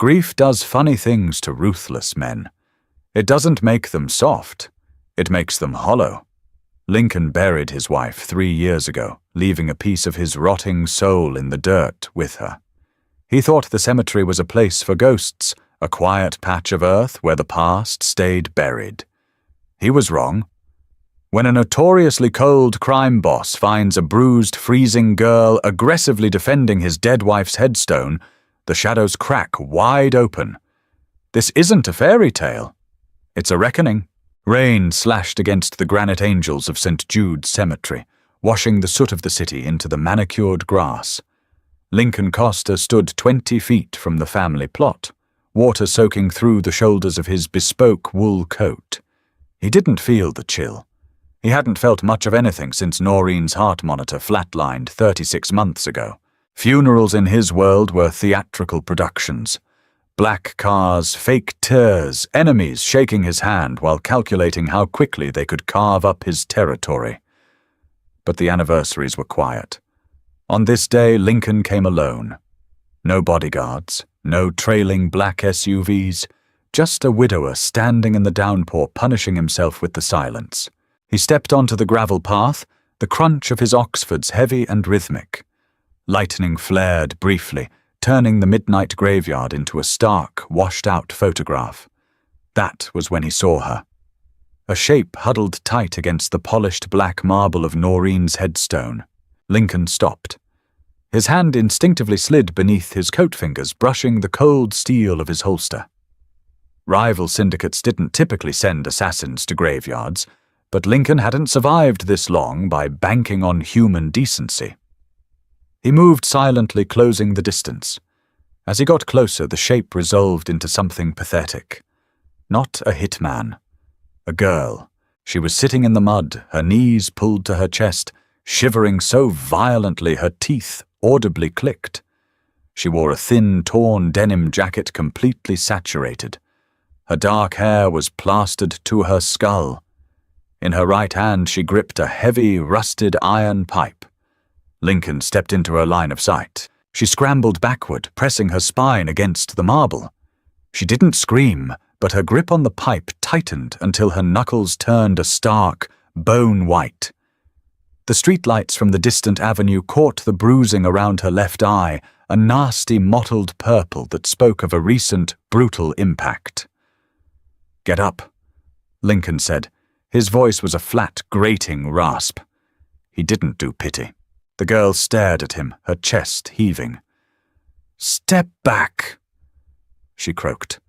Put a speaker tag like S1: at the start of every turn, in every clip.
S1: Grief does funny things to ruthless men. It doesn't make them soft. It makes them hollow. Lincoln buried his wife 3 years ago, leaving a piece of his rotting soul in the dirt with her. He thought the cemetery was a place for ghosts, a quiet patch of earth where the past stayed buried. He was wrong. When a notoriously cold crime boss finds a bruised, freezing girl aggressively defending his dead wife's headstone, the shadows crack wide open. This isn't a fairy tale. It's a reckoning. Rain slashed against the granite angels of St. Jude's Cemetery, washing the soot of the city into the manicured grass. Lincoln Costa stood 20 feet from the family plot, water soaking through the shoulders of his bespoke wool coat. He didn't feel the chill. He hadn't felt much of anything since Noreen's heart monitor flatlined 36 months ago. Funerals in his world were theatrical productions. Black cars, fake tears, enemies shaking his hand while calculating how quickly they could carve up his territory. But the anniversaries were quiet. On this day, Lincoln came alone. No bodyguards, no trailing black SUVs, just a widower standing in the downpour punishing himself with the silence. He stepped onto the gravel path, the crunch of his Oxfords heavy and rhythmic. Lightning flared briefly, turning the midnight graveyard into a stark, washed-out photograph. That was when he saw her. A shape huddled tight against the polished black marble of Noreen's headstone. Lincoln stopped. His hand instinctively slid beneath his coat fingers, brushing the cold steel of his holster. Rival syndicates didn't typically send assassins to graveyards, but Lincoln hadn't survived this long by banking on human decency. He moved silently, closing the distance. As he got closer, the shape resolved into something pathetic. Not a hitman. A girl. She was sitting in the mud, her knees pulled to her chest, shivering so violently her teeth audibly clicked. She wore a thin, torn denim jacket completely saturated. Her dark hair was plastered to her skull. In her right hand she gripped a heavy, rusted iron pipe. Lincoln stepped into her line of sight. She scrambled backward, pressing her spine against the marble. She didn't scream, but her grip on the pipe tightened until her knuckles turned a stark, bone white. The streetlights from the distant avenue caught the bruising around her left eye, a nasty mottled purple that spoke of a recent, brutal impact. "Get up," Lincoln said. His voice was a flat, grating rasp. He didn't do pity. The girl stared at him, her chest heaving. "Step back," she croaked.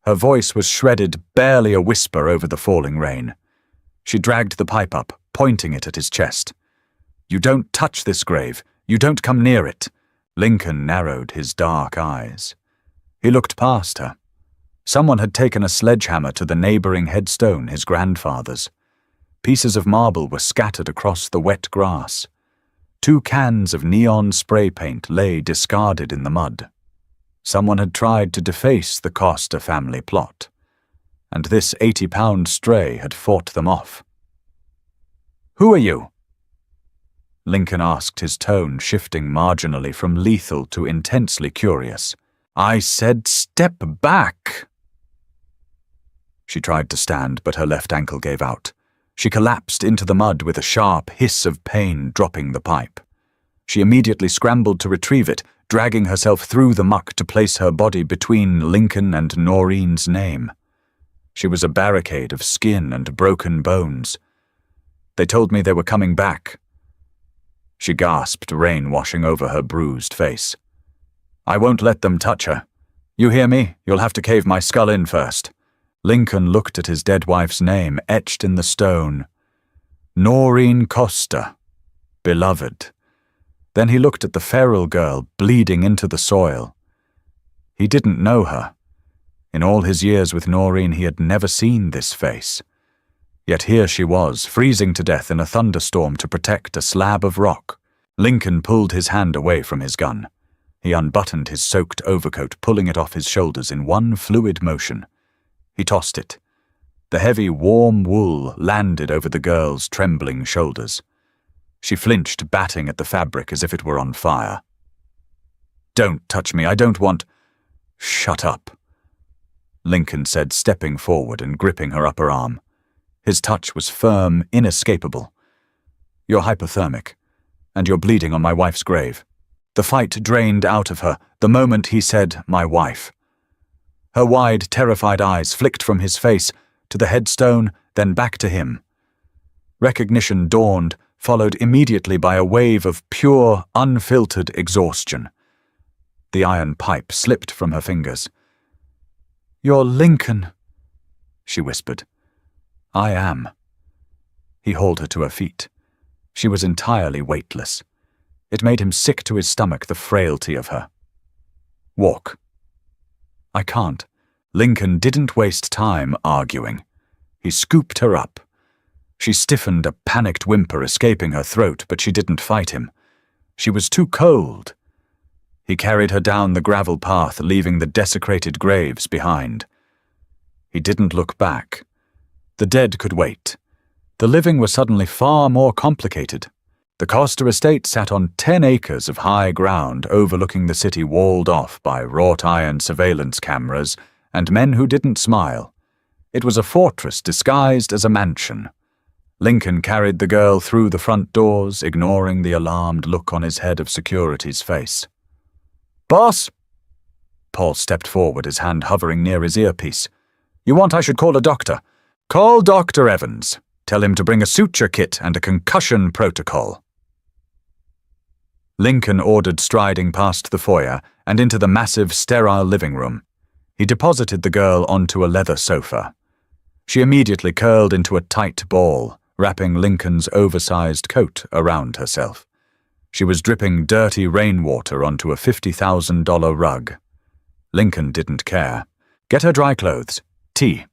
S1: Her voice was shredded, barely a whisper over the falling rain. She dragged the pipe up, pointing it at his chest. "You don't touch this grave. You don't come near it." Lincoln narrowed his dark eyes. He looked past her. Someone had taken a sledgehammer to the neighboring headstone, his grandfather's. Pieces of marble were scattered across the wet grass. 2 cans of neon spray paint lay discarded in the mud. Someone had tried to deface the Costa family plot, and this 80-pound stray had fought them off. "Who are you?" Lincoln asked, his tone shifting marginally from lethal to intensely curious. "I said step back." She tried to stand, but her left ankle gave out. She collapsed into the mud with a sharp hiss of pain, dropping the pipe. She immediately scrambled to retrieve it, dragging herself through the muck to place her body between Lincoln and Noreen's name. She was a barricade of skin and broken bones. "They told me they were coming back." She gasped, rain washing over her bruised face. "I won't let them touch her. You hear me? You'll have to cave my skull in first." Lincoln looked at his dead wife's name etched in the stone. Noreen Costa, beloved. Then he looked at the feral girl bleeding into the soil. He didn't know her. In all his years with Noreen, he had never seen this face. Yet here she was, freezing to death in a thunderstorm to protect a slab of rock. Lincoln pulled his hand away from his gun. He unbuttoned his soaked overcoat, pulling it off his shoulders in one fluid motion. He tossed it. The heavy, warm wool landed over the girl's trembling shoulders. She flinched, batting at the fabric as if it were on fire. "Don't touch me, I don't want—" Shut up, Lincoln said, stepping forward and gripping her upper arm. His touch was firm, inescapable. You're hypothermic, and you're bleeding on my wife's grave. The fight drained out of her the moment he said, my wife. Her wide, terrified eyes flicked from his face to the headstone, then back to him. Recognition dawned, followed immediately by a wave of pure, unfiltered exhaustion. The iron pipe slipped from her fingers. You're Lincoln, she whispered. I am. He hauled her to her feet. She was entirely weightless. It made him sick to his stomach, the frailty of her. Walk. I can't. Lincoln didn't waste time arguing. He scooped her up. She stiffened, a panicked whimper escaping her throat, but she didn't fight him. She was too cold. He carried her down the gravel path, leaving the desecrated graves behind. He didn't look back. The dead could wait. The living was suddenly far more complicated. The Costa estate sat on 10 acres of high ground overlooking the city, walled off by wrought-iron surveillance cameras and men who didn't smile. It was a fortress disguised as a mansion. Lincoln carried the girl through the front doors, ignoring the alarmed look on his head of security's face. Boss? Paul stepped forward, his hand hovering near his earpiece. You want I should call a doctor? Call Dr. Evans. Tell him to bring a suture kit and a concussion protocol. Lincoln ordered, striding past the foyer and into the massive, sterile living room. He deposited the girl onto a leather sofa. She immediately curled into a tight ball, wrapping Lincoln's oversized coat around herself. She was dripping dirty rainwater onto a $50,000 rug. Lincoln didn't care. Get her dry clothes. Tea.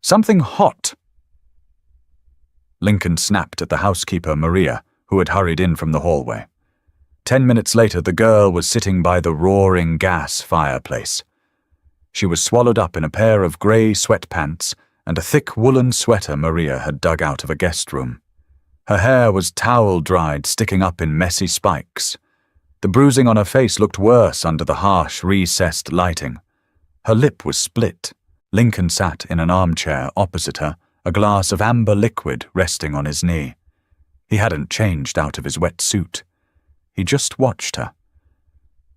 S1: Something hot. Lincoln snapped at the housekeeper, Maria, who had hurried in from the hallway. 10 minutes later, the girl was sitting by the roaring gas fireplace. She was swallowed up in a pair of grey sweatpants and a thick woolen sweater Maria had dug out of a guest room. Her hair was towel-dried, sticking up in messy spikes. The bruising on her face looked worse under the harsh, recessed lighting. Her lip was split. Lincoln sat in an armchair opposite her, a glass of amber liquid resting on his knee. He hadn't changed out of his wet suit. He just watched her.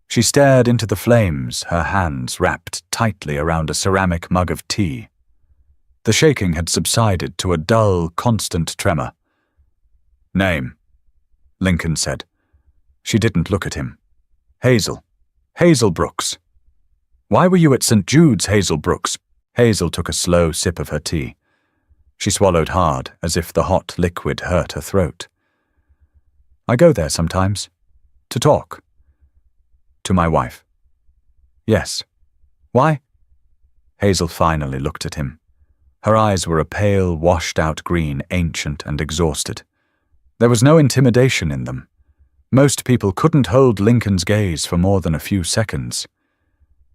S1: She stared into the flames, her hands wrapped tightly around a ceramic mug of tea. The shaking had subsided to a dull, constant tremor. Name, Lincoln said. She didn't look at him. Hazel. Hazel Brooks. Why were you at St. Jude's, Hazel Brooks? Hazel took a slow sip of her tea. She swallowed hard, as if the hot liquid hurt her throat. I go there sometimes. To talk. To my wife. Yes. Why? Hazel finally looked at him. Her eyes were a pale, washed-out green, ancient and exhausted. There was no intimidation in them. Most people couldn't hold Lincoln's gaze for more than a few seconds.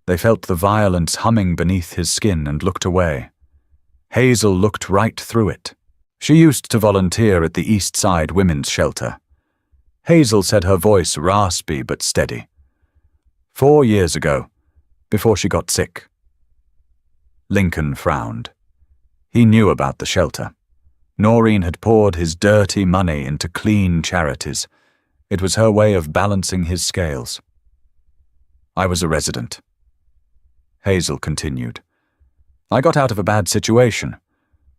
S1: They felt the violence humming beneath his skin and looked away. Hazel looked right through it. She used to volunteer at the East Side Women's Shelter. Hazel said, her voice raspy but steady. 4 years ago, before she got sick. Lincoln frowned. He knew about the shelter. Noreen had poured his dirty money into clean charities. It was her way of balancing his scales. I was a resident. Hazel continued. I got out of a bad situation.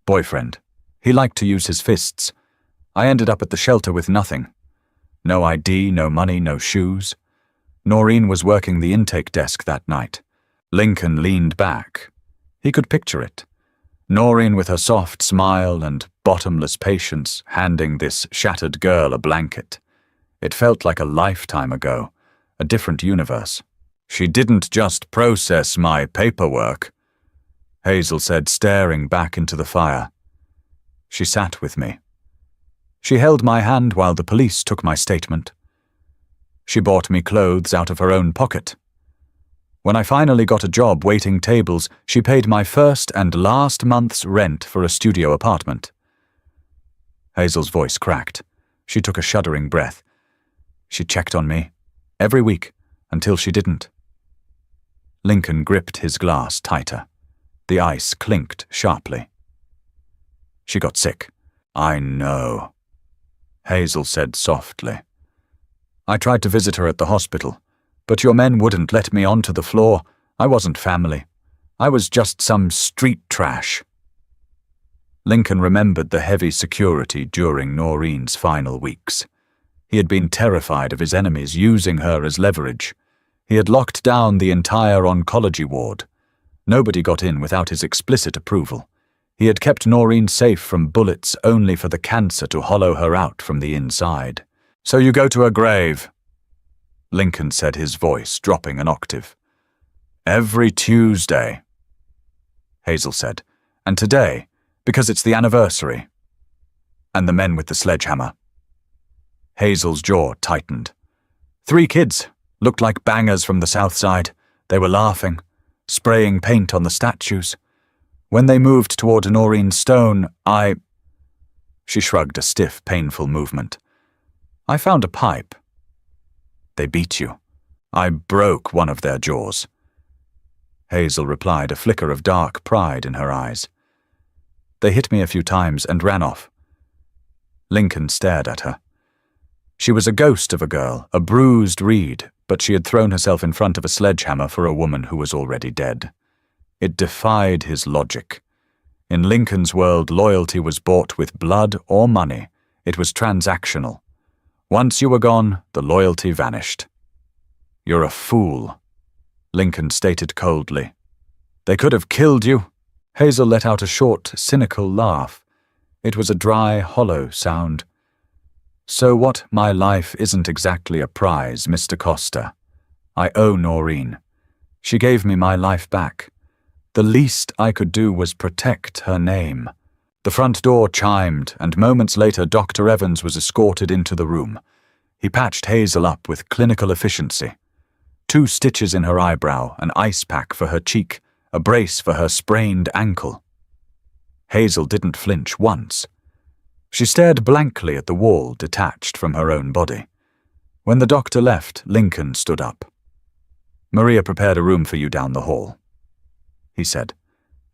S1: Boyfriend. He liked to use his fists. I ended up at the shelter with nothing. No ID, no money, no shoes. Noreen was working the intake desk that night. Lincoln leaned back. He could picture it. Noreen with her soft smile and bottomless patience handing this shattered girl a blanket. It felt like a lifetime ago, a different universe. She didn't just process my paperwork, Hazel said, staring back into the fire. She sat with me. She held my hand while the police took my statement. She bought me clothes out of her own pocket. When I finally got a job waiting tables, she paid my first and last month's rent for a studio apartment. Hazel's voice cracked. She took a shuddering breath. She checked on me, every week, until she didn't. Lincoln gripped his glass tighter. The ice clinked sharply. She got sick. I know, Hazel said softly. I tried to visit her at the hospital, but your men wouldn't let me onto the floor. I wasn't family. I was just some street trash. Lincoln remembered the heavy security during Noreen's final weeks. He had been terrified of his enemies using her as leverage. He had locked down the entire oncology ward. Nobody got in without his explicit approval. He had kept Noreen safe from bullets only for the cancer to hollow her out from the inside. So you go to her grave, Lincoln said, his voice dropping an octave. Every Tuesday, Hazel said, and today, because it's the anniversary. And the men with the sledgehammer. Hazel's jaw tightened. 3 kids, looked like bangers from the south side. They were laughing, spraying paint on the statues. When they moved toward Noreen's stone, She shrugged a stiff, painful movement. I found a pipe. They beat you. I broke one of their jaws. Hazel replied, a flicker of dark pride in her eyes. They hit me a few times and ran off. Lincoln stared at her. She was a ghost of a girl, a bruised reed, but she had thrown herself in front of a sledgehammer for a woman who was already dead. It defied his logic. In Lincoln's world, loyalty was bought with blood or money. It was transactional. Once you were gone, the loyalty vanished. You're a fool, Lincoln stated coldly. They could have killed you. Hazel let out a short, cynical laugh. It was a dry, hollow sound. So what? My life isn't exactly a prize, Mr. Costa. I owe Noreen. She gave me my life back. The least I could do was protect her name. The front door chimed, and moments later Dr. Evans was escorted into the room. He patched Hazel up with clinical efficiency. 2 stitches in her eyebrow, an ice pack for her cheek, a brace for her sprained ankle. Hazel didn't flinch once. She stared blankly at the wall detached from her own body. When the doctor left, Lincoln stood up. Maria prepared a room for you down the hall, he said.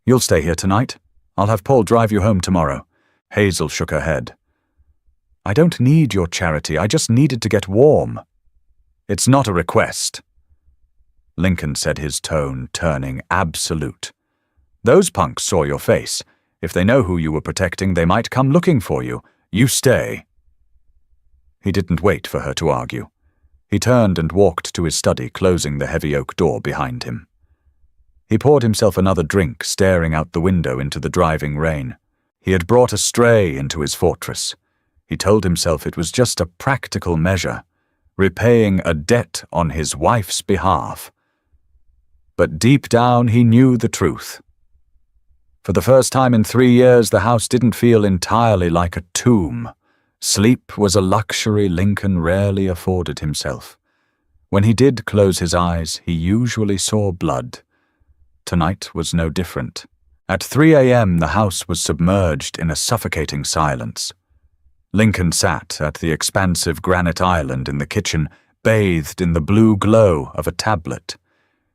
S1: You'll stay here tonight? I'll have Paul drive you home tomorrow. Hazel shook her head. I don't need your charity. I just needed to get warm. It's not a request, Lincoln said, his tone turning absolute. Those punks saw your face. If they know who you were protecting, they might come looking for you. You stay. He didn't wait for her to argue. He turned and walked to his study, closing the heavy oak door behind him. He poured himself another drink, staring out the window into the driving rain. He had brought a stray into his fortress. He told himself it was just a practical measure, repaying a debt on his wife's behalf. But deep down he knew the truth. For the first time in 3 years, the house didn't feel entirely like a tomb. Sleep was a luxury Lincoln rarely afforded himself. When he did close his eyes, he usually saw blood. Tonight was no different. At 3 a.m., the house was submerged in a suffocating silence. Lincoln sat at the expansive granite island in the kitchen, bathed in the blue glow of a tablet.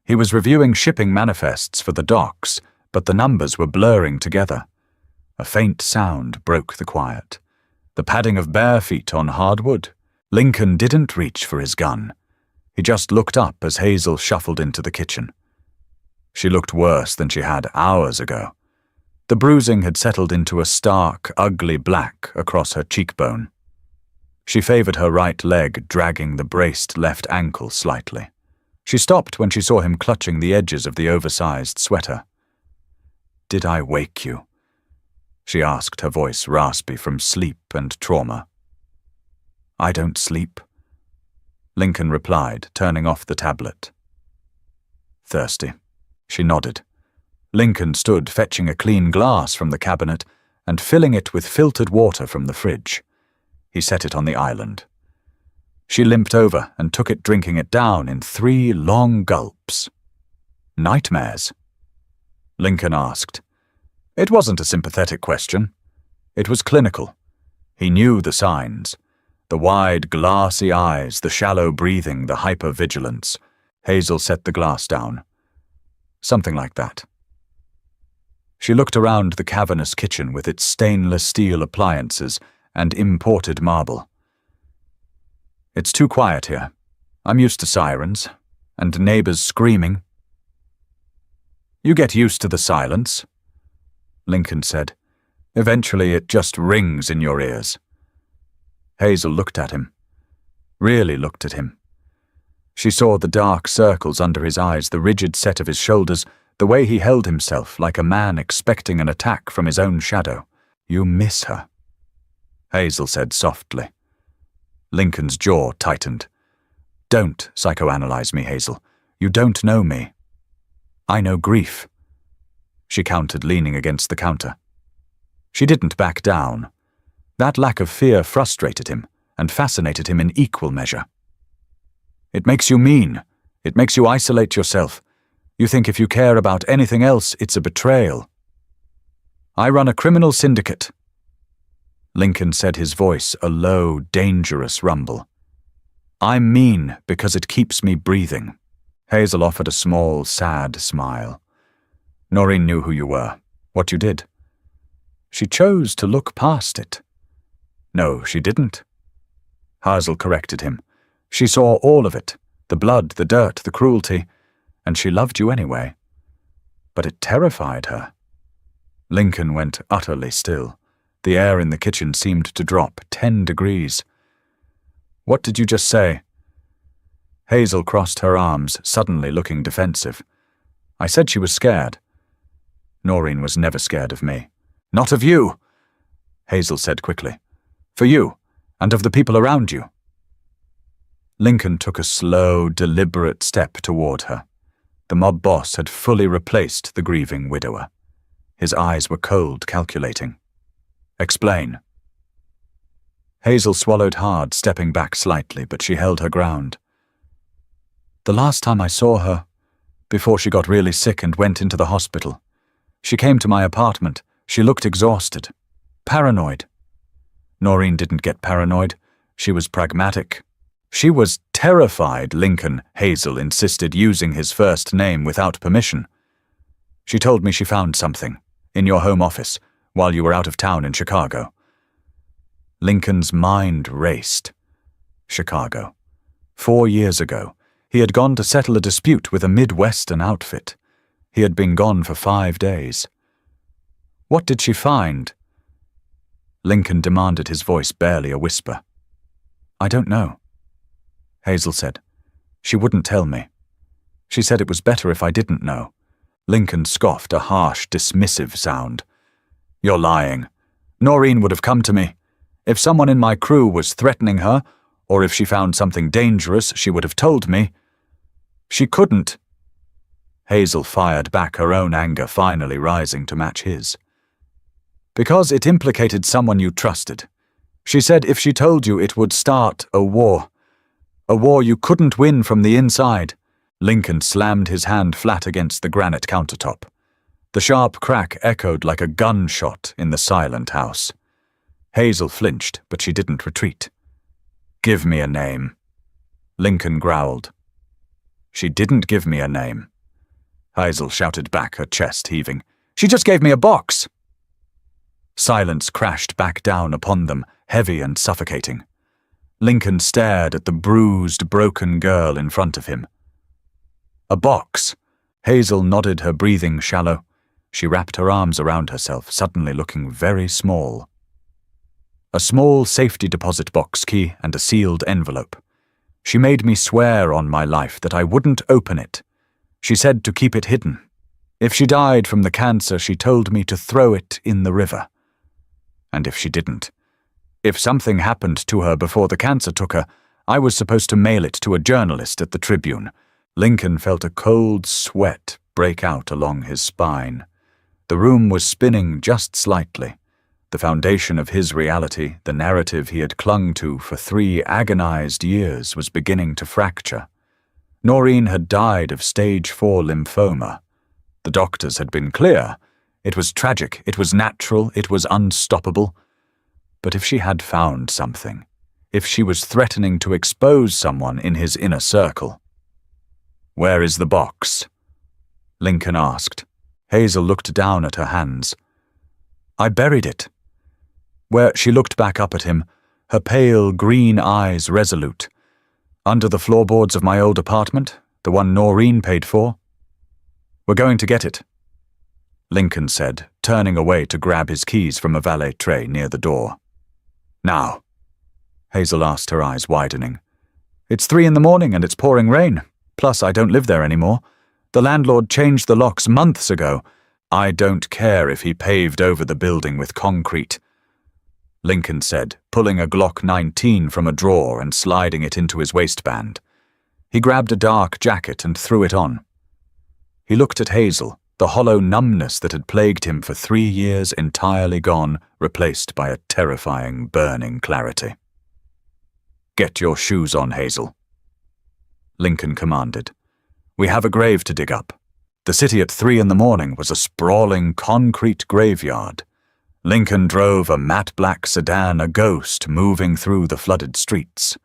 S1: He was reviewing shipping manifests for the docks, but the numbers were blurring together. A faint sound broke the quiet. The padding of bare feet on hardwood. Lincoln didn't reach for his gun. He just looked up as Hazel shuffled into the kitchen. She looked worse than she had hours ago. The bruising had settled into a stark, ugly black across her cheekbone. She favored her right leg, dragging the braced left ankle slightly. She stopped when she saw him clutching the edges of the oversized sweater. Did I wake you? She asked, her voice raspy from sleep and trauma. I don't sleep, Lincoln replied, turning off the tablet. Thirsty. She nodded. Lincoln stood fetching a clean glass from the cabinet and filling it with filtered water from the fridge. He set it on the island. She limped over and took it, drinking it down in 3 long gulps. Nightmares? Lincoln asked. It wasn't a sympathetic question. It was clinical. He knew the signs. The wide, glassy eyes, the shallow breathing, the hypervigilance. Hazel set the glass down. Something like that. She looked around the cavernous kitchen with its stainless steel appliances and imported marble. It's too quiet here. I'm used to sirens, and neighbors screaming. You get used to the silence, Lincoln said. Eventually it just rings in your ears. Hazel looked at him. Really looked at him. She saw the dark circles under his eyes, the rigid set of his shoulders, the way he held himself like a man expecting an attack from his own shadow. You miss her, Hazel said softly. Lincoln's jaw tightened. Don't psychoanalyze me, Hazel. You don't know me. I know grief, she countered, leaning against the counter. She didn't back down. That lack of fear frustrated him and fascinated him in equal measure. It makes you mean. It makes you isolate yourself. You think if you care about anything else, it's a betrayal. I run a criminal syndicate. Lincoln said, his voice a low, dangerous rumble. I'm mean because it keeps me breathing. Hazel offered a small, sad smile. Noreen knew who you were, what you did. She chose to look past it. No, she didn't. Hazel corrected him. She saw all of it, the blood, the dirt, the cruelty, and she loved you anyway. But it terrified her. Lincoln went utterly still. The air in the kitchen seemed to drop 10 degrees. What did you just say? Hazel crossed her arms, suddenly looking defensive. I said she was scared. Noreen was never scared of me. Not of you, Hazel said quickly. For you, and of the people around you. Lincoln took a slow, deliberate step toward her. The mob boss had fully replaced the grieving widower. His eyes were cold, calculating. Explain. Hazel swallowed hard, stepping back slightly, but she held her ground. The last time I saw her, before she got really sick and went into the hospital, she came to my apartment. She looked exhausted, paranoid. Noreen didn't get paranoid. She was pragmatic. She was terrified, Lincoln, Hazel insisted, using his first name without permission. She told me she found something, in your home office, while you were out of town in Chicago. Lincoln's mind raced. Chicago. 4 years ago, he had gone to settle a dispute with a Midwestern outfit. He had been gone for 5 days. What did she find? Lincoln demanded, his voice barely a whisper. I don't know, Hazel said. She wouldn't tell me. She said it was better if I didn't know. Lincoln scoffed, a harsh, dismissive sound. You're lying. Noreen would have come to me. If someone in my crew was threatening her, or if she found something dangerous, she would have told me. She couldn't. Hazel fired back, her own anger finally rising to match his. Because it implicated someone you trusted. She said if she told you, it would start a war. A war you couldn't win from the inside. Lincoln slammed his hand flat against the granite countertop. The sharp crack echoed like a gunshot in the silent house. Hazel flinched, but she didn't retreat. Give me a name, Lincoln growled. She didn't give me a name. Hazel shouted back, her chest heaving. She just gave me a box. Silence crashed back down upon them, heavy and suffocating. Lincoln stared at the bruised, broken girl in front of him. A box. Hazel nodded, her breathing shallow. She wrapped her arms around herself, suddenly looking very small. A small safety deposit box key and a sealed envelope. She made me swear on my life that I wouldn't open it. She said to keep it hidden. If she died from the cancer, she told me to throw it in the river. And if she didn't, if something happened to her before the cancer took her, I was supposed to mail it to a journalist at the Tribune. Lincoln felt a cold sweat break out along his spine. The room was spinning just slightly. The foundation of his reality, the narrative he had clung to for 3 agonized years, was beginning to fracture. Noreen had died of stage 4 lymphoma. The doctors had been clear. It was tragic, it was natural, it was unstoppable. But if she had found something, if she was threatening to expose someone in his inner circle. Where is the box? Lincoln asked. Hazel looked down at her hands. I buried it. Where she looked back up at him, her pale green eyes resolute. Under the floorboards of my old apartment, the one Noreen paid for. We're going to get it, Lincoln said, turning away to grab his keys from a valet tray near the door. Now, Hazel asked, her eyes widening. It's 3 a.m. and it's pouring rain. Plus, I don't live there anymore. The landlord changed the locks months ago. I don't care if he paved over the building with concrete, Lincoln said, pulling a Glock 19 from a drawer and sliding it into his waistband. He grabbed a dark jacket and threw it on. He looked at Hazel, the hollow numbness that had plagued him for 3 years entirely gone, replaced by a terrifying, burning clarity. Get your shoes on, Hazel, Lincoln commanded. We have a grave to dig up. The city at 3 a.m. was a sprawling concrete graveyard. Lincoln drove a matte black sedan, a ghost moving through the flooded streets.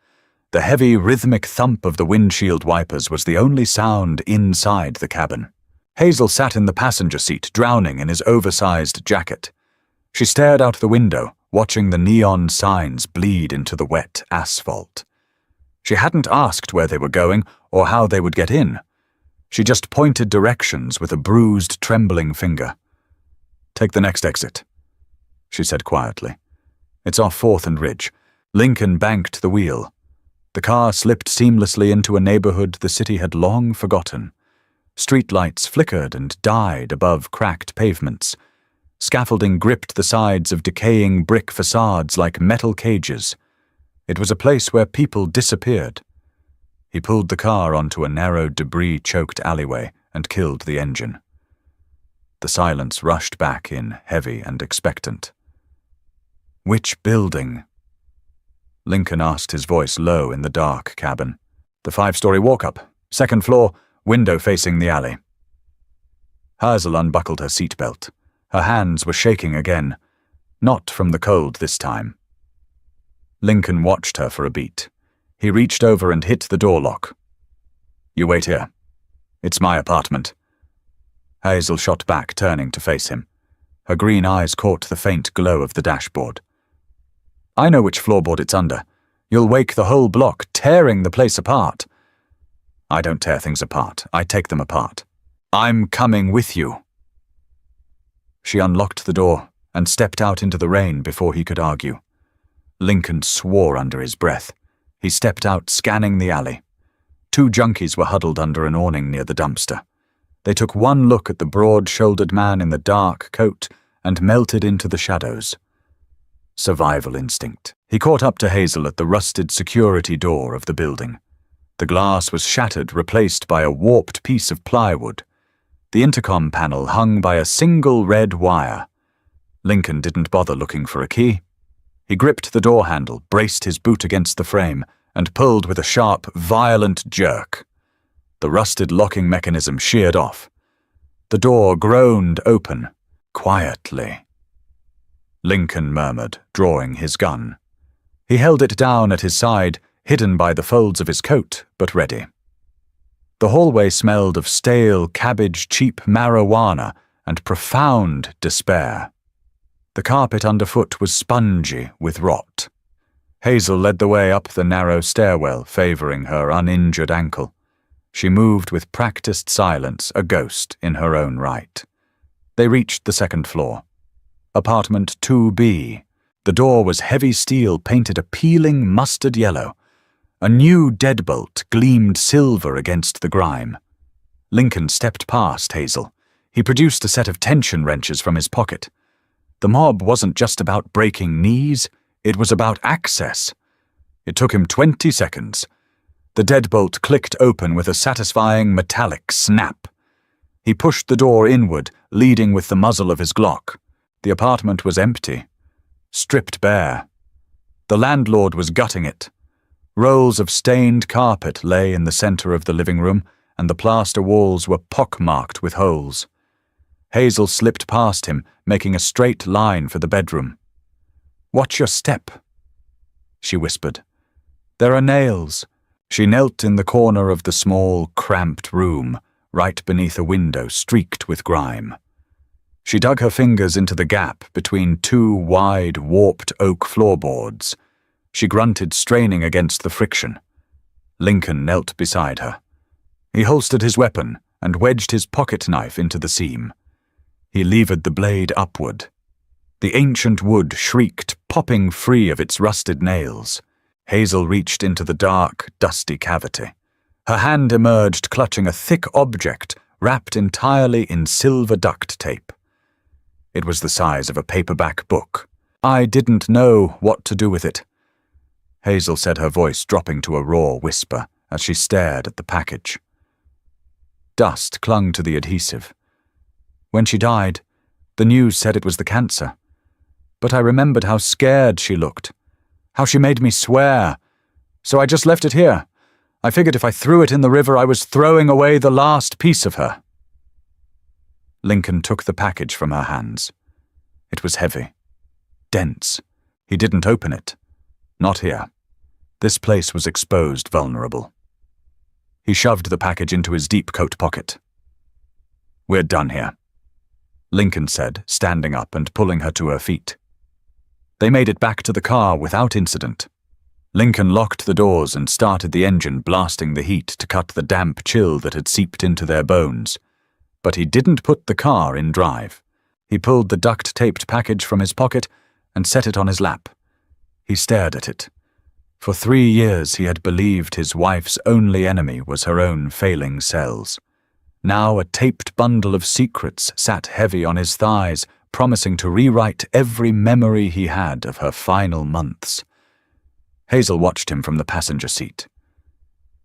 S1: The heavy, rhythmic thump of the windshield wipers was the only sound inside the cabin. Hazel sat in the passenger seat, drowning in his oversized jacket. She stared out the window, watching the neon signs bleed into the wet asphalt. She hadn't asked where they were going or how they would get in. She just pointed directions with a bruised, trembling finger. Take the next exit, she said quietly. It's off 4th and Ridge. Lincoln banked the wheel. The car slipped seamlessly into a neighborhood the city had long forgotten. Streetlights flickered and died above cracked pavements. Scaffolding gripped the sides of decaying brick facades like metal cages. It was a place where people disappeared. He pulled the car onto a narrow, debris-choked alleyway and killed the engine. The silence rushed back in, heavy and expectant. Which building? Lincoln asked, his voice low in the dark cabin. The 5-story walk-up, 2nd floor, window facing the alley. Hazel unbuckled her seatbelt. Her hands were shaking again, not from the cold this time. Lincoln watched her for a beat. He reached over and hit the door lock. You wait here. It's my apartment. Hazel shot back, turning to face him. Her green eyes caught the faint glow of the dashboard. I know which floorboard it's under. You'll wake the whole block, tearing the place apart. I don't tear things apart. I take them apart. I'm coming with you. She unlocked the door and stepped out into the rain before he could argue. Lincoln swore under his breath. He stepped out, scanning the alley. 2 junkies were huddled under an awning near the dumpster. They took one look at the broad-shouldered man in the dark coat and melted into the shadows. Survival instinct. He caught up to Hazel at the rusted security door of the building. The glass was shattered, replaced by a warped piece of plywood. The intercom panel hung by a single red wire. Lincoln didn't bother looking for a key. He gripped the door handle, braced his boot against the frame, and pulled with a sharp, violent jerk. The rusted locking mechanism sheared off. The door groaned open, quietly. Lincoln murmured, drawing his gun. He held it down at his side, hidden by the folds of his coat, but ready. The hallway smelled of stale cabbage, cheap marijuana, and profound despair. The carpet underfoot was spongy with rot. Hazel led the way up the narrow stairwell, favoring her uninjured ankle. She moved with practiced silence, a ghost in her own right. They reached the 2nd floor. Apartment 2B. The door was heavy steel painted a peeling mustard yellow. A new deadbolt gleamed silver against the grime. Lincoln stepped past Hazel. He produced a set of tension wrenches from his pocket. The mob wasn't just about breaking knees, it was about access. It took him 20 seconds. The deadbolt clicked open with a satisfying metallic snap. He pushed the door inward, leading with the muzzle of his Glock. The apartment was empty, stripped bare. The landlord was gutting it. Rolls of stained carpet lay in the center of the living room, and the plaster walls were pockmarked with holes. Hazel slipped past him, making a straight line for the bedroom. "Watch your step," she whispered. "There are nails." She knelt in the corner of the small, cramped room, right beneath a window streaked with grime. She dug her fingers into the gap between two wide, warped oak floorboards. She grunted, straining against the friction. Lincoln knelt beside her. He holstered his weapon and wedged his pocket knife into the seam. He levered the blade upward. The ancient wood shrieked, popping free of its rusted nails. Hazel reached into the dark, dusty cavity. Her hand emerged, clutching a thick object wrapped entirely in silver duct tape. It was the size of a paperback book. I didn't know what to do with it. Hazel said, her voice dropping to a raw whisper as she stared at the package. Dust clung to the adhesive. When she died, the news said it was the cancer. But I remembered how scared she looked, how she made me swear. So I just left it here. I figured if I threw it in the river, I was throwing away the last piece of her. Lincoln took the package from her hands. It was heavy, dense. He didn't open it. Not here. This place was exposed, vulnerable. He shoved the package into his deep coat pocket. "We're done here," Lincoln said, standing up and pulling her to her feet. They made it back to the car without incident. Lincoln locked the doors and started the engine, blasting the heat to cut the damp chill that had seeped into their bones. But he didn't put the car in drive. He pulled the duct-taped package from his pocket and set it on his lap. He stared at it. For 3 years he had believed his wife's only enemy was her own failing cells. Now a taped bundle of secrets sat heavy on his thighs, promising to rewrite every memory he had of her final months. Hazel watched him from the passenger seat.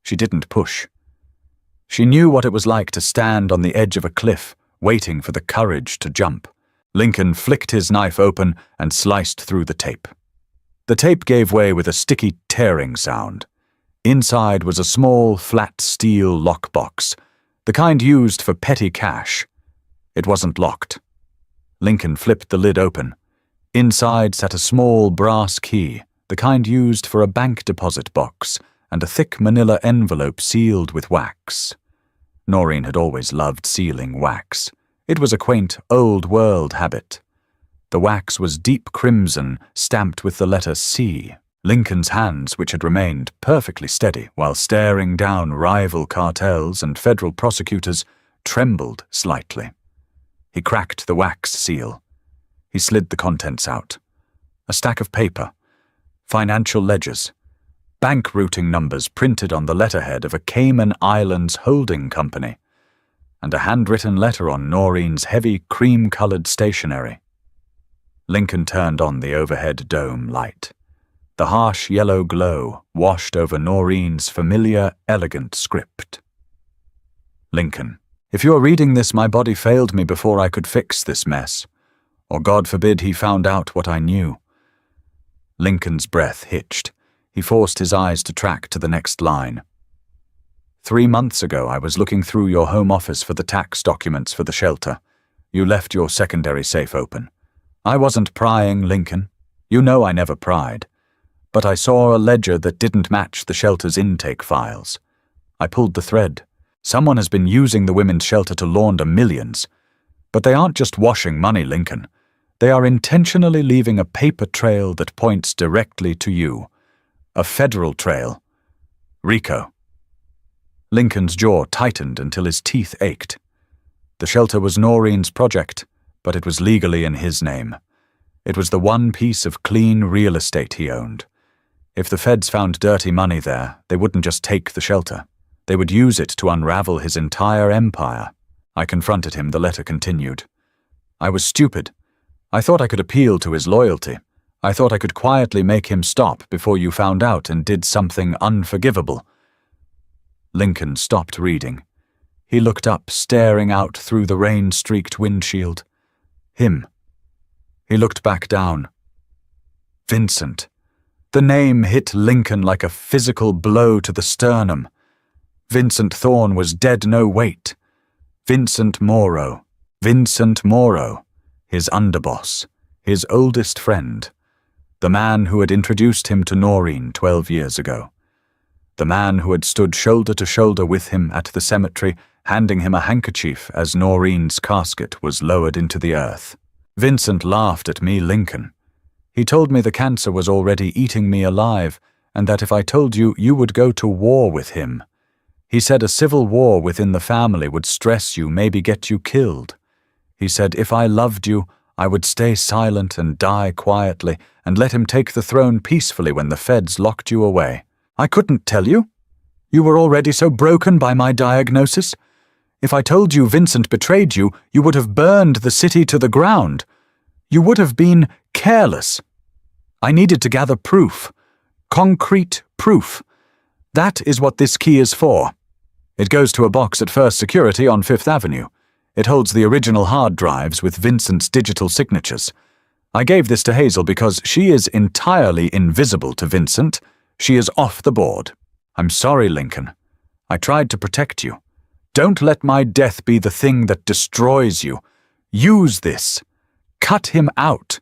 S1: She didn't push. She knew what it was like to stand on the edge of a cliff, waiting for the courage to jump. Lincoln flicked his knife open and sliced through the tape. The tape gave way with a sticky, tearing sound. Inside was a small, flat steel lockbox, the kind used for petty cash. It wasn't locked. Lincoln flipped the lid open. Inside sat a small brass key, the kind used for a bank deposit box, and a thick manila envelope sealed with wax. Noreen had always loved sealing wax. It was a quaint, old-world habit. The wax was deep crimson, stamped with the letter C. Lincoln's hands, which had remained perfectly steady while staring down rival cartels and federal prosecutors, trembled slightly. He cracked the wax seal. He slid the contents out. A stack of paper, financial ledgers, bank routing numbers printed on the letterhead of a Cayman Islands holding company, and a handwritten letter on Noreen's heavy cream-colored stationery. Lincoln turned on the overhead dome light. The harsh yellow glow washed over Noreen's familiar, elegant script. Lincoln, if you're reading this, my body failed me before I could fix this mess. Or God forbid he found out what I knew. Lincoln's breath hitched. He forced his eyes to track to the next line. 3 months ago, I was looking through your home office for the tax documents for the shelter. You left your secondary safe open. I wasn't prying, Lincoln. You know I never pried. But I saw a ledger that didn't match the shelter's intake files. I pulled the thread. Someone has been using the women's shelter to launder millions. But they aren't just washing money, Lincoln. They are intentionally leaving a paper trail that points directly to you. A federal trail. RICO. Lincoln's jaw tightened until his teeth ached. The shelter was Noreen's project, but it was legally in his name. It was the one piece of clean real estate he owned. If the feds found dirty money there, they wouldn't just take the shelter. They would use it to unravel his entire empire. I confronted him, the letter continued. I was stupid. I thought I could appeal to his loyalty. I thought I could quietly make him stop before you found out and did something unforgivable. Lincoln stopped reading. He looked up, staring out through the rain-streaked windshield. Him. He looked back down. Vincent. The name hit Lincoln like a physical blow to the sternum. Vincent Thorne was dead no weight. Vincent Morrow. Vincent Morrow. His underboss. His oldest friend. The man who had introduced him to Noreen 12 years ago. The man who had stood shoulder to shoulder with him at the cemetery handing him a handkerchief as Noreen's casket was lowered into the earth. Vincent laughed at me, Lincoln. He told me the cancer was already eating me alive, and that if I told you, you would go to war with him. He said a civil war within the family would stress you, maybe get you killed. He said if I loved you, I would stay silent and die quietly and let him take the throne peacefully when the feds locked you away. I couldn't tell you. You were already so broken by my diagnosis. If I told you Vincent betrayed you, you would have burned the city to the ground. You would have been careless. I needed to gather proof. Concrete proof. That is what this key is for. It goes to a box at First Security on Fifth Avenue. It holds the original hard drives with Vincent's digital signatures. I gave this to Hazel because she is entirely invisible to Vincent. She is off the board. I'm sorry, Lincoln. I tried to protect you. Don't let my death be the thing that destroys you. Use this. Cut him out.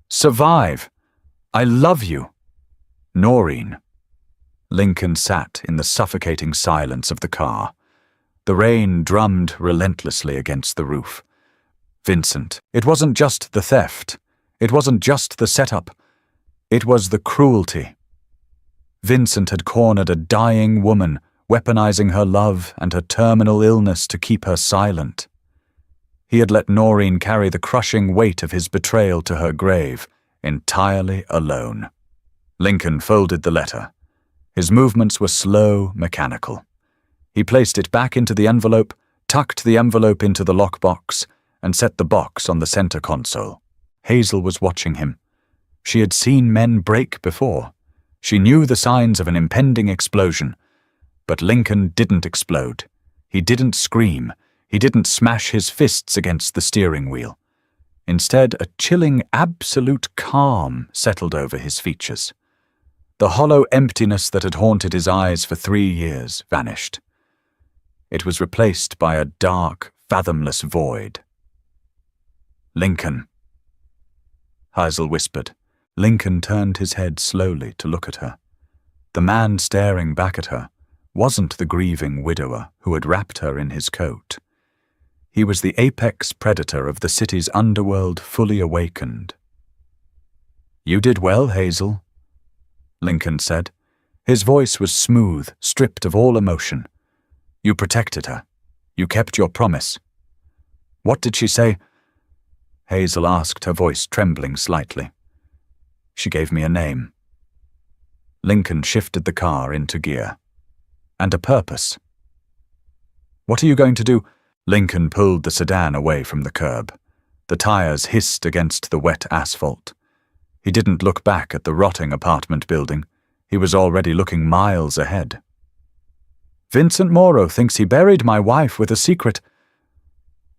S1: Survive. I love you. Noreen. Lincoln sat in the suffocating silence of the car. The rain drummed relentlessly against the roof. Vincent, it wasn't just the theft. It wasn't just the setup. It was the cruelty. Vincent had cornered a dying woman, weaponizing her love and her terminal illness to keep her silent. He had let Noreen carry the crushing weight of his betrayal to her grave, entirely alone. Lincoln folded the letter. His movements were slow, mechanical. He placed it back into the envelope, tucked the envelope into the lockbox, and set the box on the center console. Hazel was watching him. She had seen men break before. She knew the signs of an impending explosion. But Lincoln didn't explode. He didn't scream. He didn't smash his fists against the steering wheel. Instead, a chilling, absolute calm settled over his features. The hollow emptiness that had haunted his eyes for 3 years vanished. It was replaced by a dark, fathomless void. Lincoln. Hazel whispered. Lincoln turned his head slowly to look at her. The man staring back at her wasn't the grieving widower who had wrapped her in his coat. He was the apex predator of the city's underworld fully awakened. "You did well, Hazel," Lincoln said. His voice was smooth, stripped of all emotion. "You protected her. You kept your promise." "What did she say?" Hazel asked, her voice trembling slightly. "She gave me a name." Lincoln shifted the car into gear. "And a purpose." "What are you going to do?" Lincoln pulled the sedan away from the curb. The tires hissed against the wet asphalt. He didn't look back at the rotting apartment building. He was already looking miles ahead. "Vincent Morrow thinks he buried my wife with a secret,"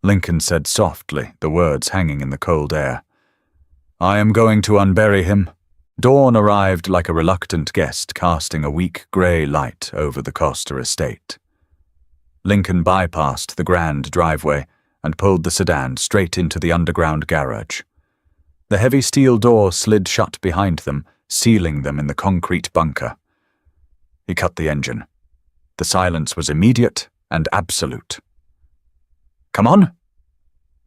S1: Lincoln said softly, the words hanging in the cold air. "I am going to unbury him." Dawn arrived like a reluctant guest, casting a weak grey light over the Costa estate. Lincoln bypassed the grand driveway and pulled the sedan straight into the underground garage. The heavy steel door slid shut behind them, sealing them in the concrete bunker. He cut the engine. The silence was immediate and absolute. "Come on,"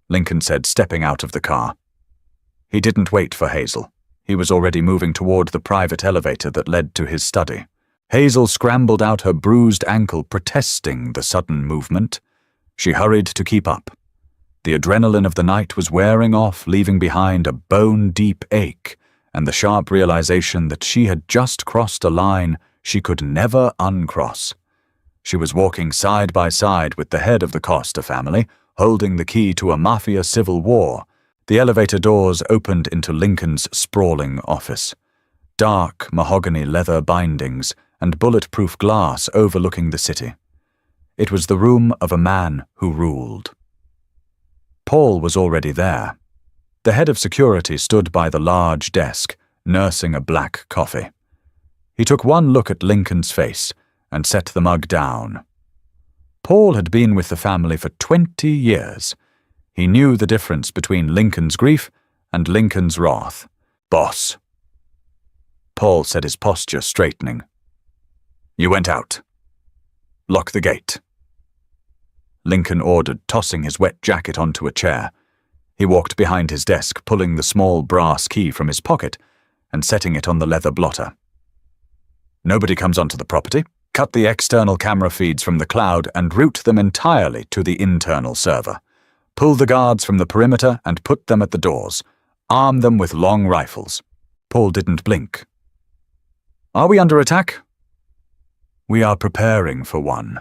S1: Lincoln said, stepping out of the car. He didn't wait for Hazel. He was already moving toward the private elevator that led to his study. Hazel scrambled out her bruised ankle, protesting the sudden movement. She hurried to keep up. The adrenaline of the night was wearing off, leaving behind a bone-deep ache and the sharp realization that she had just crossed a line she could never uncross. She was walking side by side with the head of the Costa family, holding the key to a mafia civil war. The elevator doors opened into Lincoln's sprawling office. Dark mahogany leather bindings and bulletproof glass overlooking the city. It was the room of a man who ruled. Paul was already there. The head of security stood by the large desk, nursing a black coffee. He took one look at Lincoln's face and set the mug down. Paul had been with the family for 20 years. He knew the difference between Lincoln's grief and Lincoln's wrath. "Boss." Paul said, his posture straightening. "You went out. Lock the gate." Lincoln ordered, tossing his wet jacket onto a chair. He walked behind his desk, pulling the small brass key from his pocket and setting it on the leather blotter. Nobody comes onto the property. Cut the external camera feeds from the cloud and route them entirely to the internal server. Pull the guards from the perimeter and put them at the doors. Arm them with long rifles. Paul didn't blink. Are we under attack? We are preparing for one.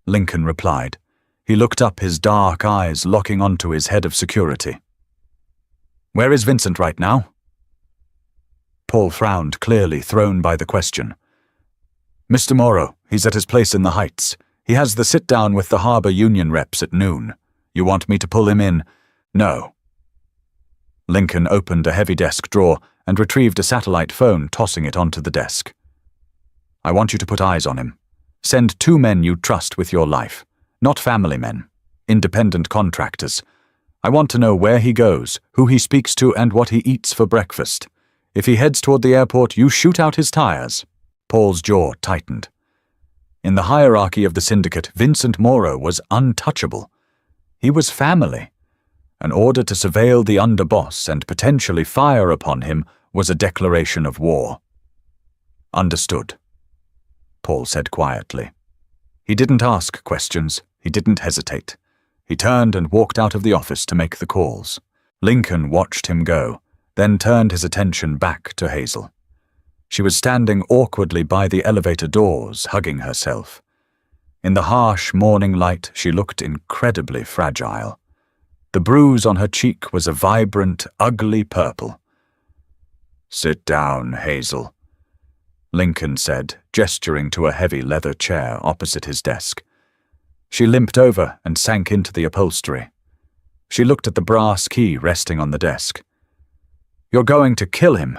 S1: Lincoln replied. He looked up, his dark eyes locking onto his head of security. Where is Vincent right now? Paul frowned, clearly thrown by the question. Mr. Morrow, he's at his place in the Heights. He has the sit-down with the Harbor Union reps at noon. You want me to pull him in? No. Lincoln opened a heavy desk drawer and retrieved a satellite phone, tossing it onto the desk. I want you to put eyes on him. Send 2 men you trust with your life. Not family men. Independent contractors. I want to know where he goes, who he speaks to, and what he eats for breakfast. If he heads toward the airport, you shoot out his tires. Paul's jaw tightened. In the hierarchy of the syndicate, Vincent Morrow was untouchable. He was family. An order to surveil the underboss and potentially fire upon him was a declaration of war. Understood, Paul said quietly. He didn't ask questions. He didn't hesitate. He turned and walked out of the office to make the calls. Lincoln watched him go, then turned his attention back to Hazel. She was standing awkwardly by the elevator doors, hugging herself. In the harsh morning light, she looked incredibly fragile. The bruise on her cheek was a vibrant, ugly purple. Sit down, Hazel, Lincoln said, gesturing to a heavy leather chair opposite his desk. She limped over and sank into the upholstery. She looked at the brass key resting on the desk. You're going to kill him.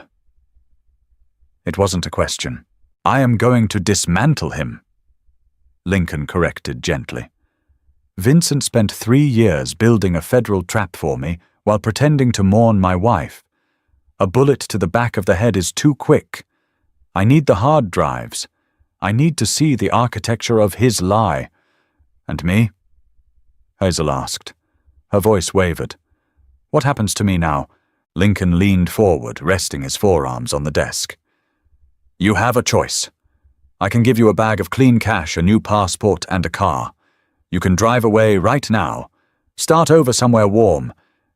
S1: It wasn't a question. I am going to dismantle him, Lincoln corrected gently. Vincent spent 3 years building a federal trap for me while pretending to mourn my wife. A bullet to the back of the head is too quick. I need the hard drives. I need to see the architecture of his lie. And me? Hazel asked. Her voice wavered. What happens to me now? Lincoln leaned forward, resting his forearms on the desk. You have a choice. I can give you a bag of clean cash, a new passport, and a car. You can drive away right now. Start over somewhere warm.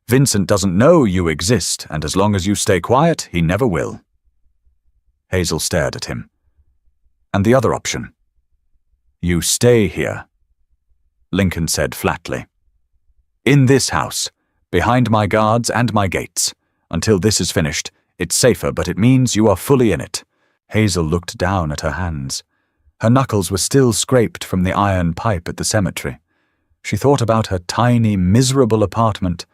S1: Vincent doesn't know you exist, and as long as you stay quiet, he never will. Hazel stared at him. And the other option? You stay here, Lincoln said flatly. In this house, behind my guards and my gates. Until this is finished, it's safer, but it means you are fully in it. Hazel looked down at her hands. Her knuckles were still scraped from the iron pipe at the cemetery. She thought about her tiny, miserable apartment.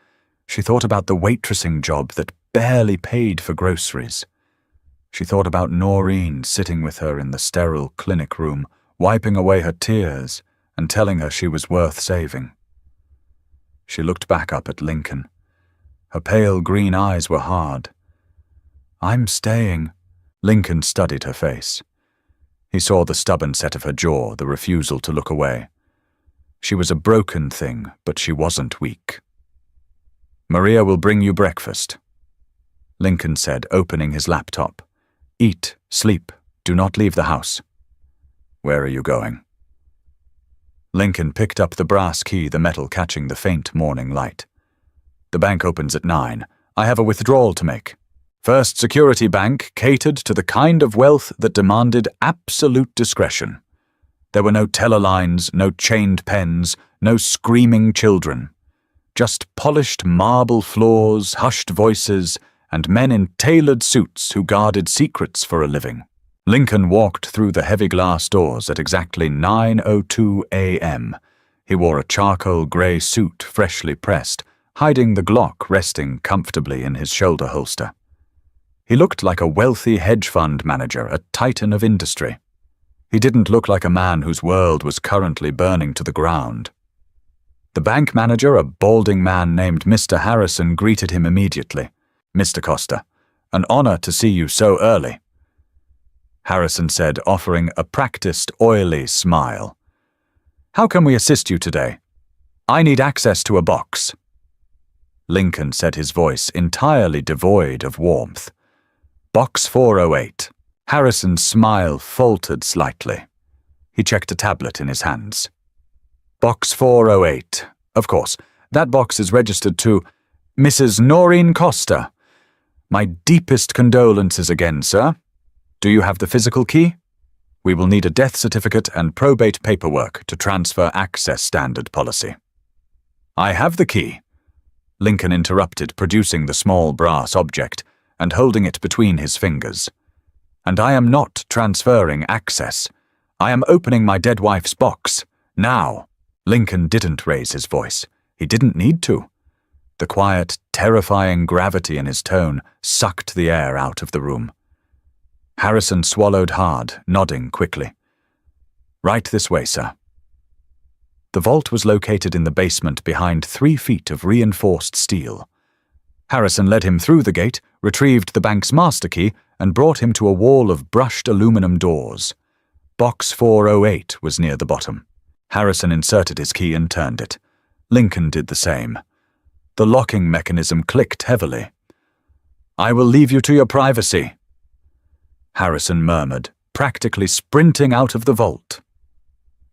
S1: She thought about the waitressing job that barely paid for groceries. She thought about Noreen sitting with her in the sterile clinic room, wiping away her tears and telling her she was worth saving. She looked back up at Lincoln. Her pale green eyes were hard. I'm staying. Lincoln studied her face. He saw the stubborn set of her jaw, the refusal to look away. She was a broken thing, but she wasn't weak. Maria will bring you breakfast, Lincoln said, opening his laptop. Eat, sleep, do not leave the house. Where are you going? Lincoln picked up the brass key, the metal catching the faint morning light. The bank opens at 9. I have a withdrawal to make. First Security Bank catered to the kind of wealth that demanded absolute discretion. There were no teller lines, no chained pens, no screaming children. Just polished marble floors, hushed voices, and men in tailored suits who guarded secrets for a living. Lincoln walked through the heavy glass doors at exactly 9:02 a.m. He wore a charcoal grey suit freshly pressed, hiding the Glock resting comfortably in his shoulder holster. He looked like a wealthy hedge fund manager, a titan of industry. He didn't look like a man whose world was currently burning to the ground. The bank manager, a balding man named Mr. Harrison, greeted him immediately. Mr. Costa, an honor to see you so early, Harrison said, offering a practiced, oily smile. How can we assist you today? I need access to a box. Lincoln said, his voice entirely devoid of warmth. Box 408. Harrison's smile faltered slightly. He checked a tablet in his hands. Box 408. Of course, that box is registered to Mrs. Noreen Costa. My deepest condolences again, sir. Do you have the physical key? We will need a death certificate and probate paperwork to transfer access standard policy. I have the key. Lincoln interrupted, producing the small brass object and holding it between his fingers. And I am not transferring access. I am opening my dead wife's box. Now. Lincoln didn't raise his voice. He didn't need to. The quiet, terrifying gravity in his tone sucked the air out of the room. Harrison swallowed hard, nodding quickly. Right this way, sir. The vault was located in the basement behind 3 feet of reinforced steel. Harrison led him through the gate, retrieved the bank's master key, and brought him to a wall of brushed aluminum doors. Box 408 was near the bottom. Harrison inserted his key and turned it. Lincoln did the same. The locking mechanism clicked heavily. I will leave you to your privacy, Harrison murmured, practically sprinting out of the vault.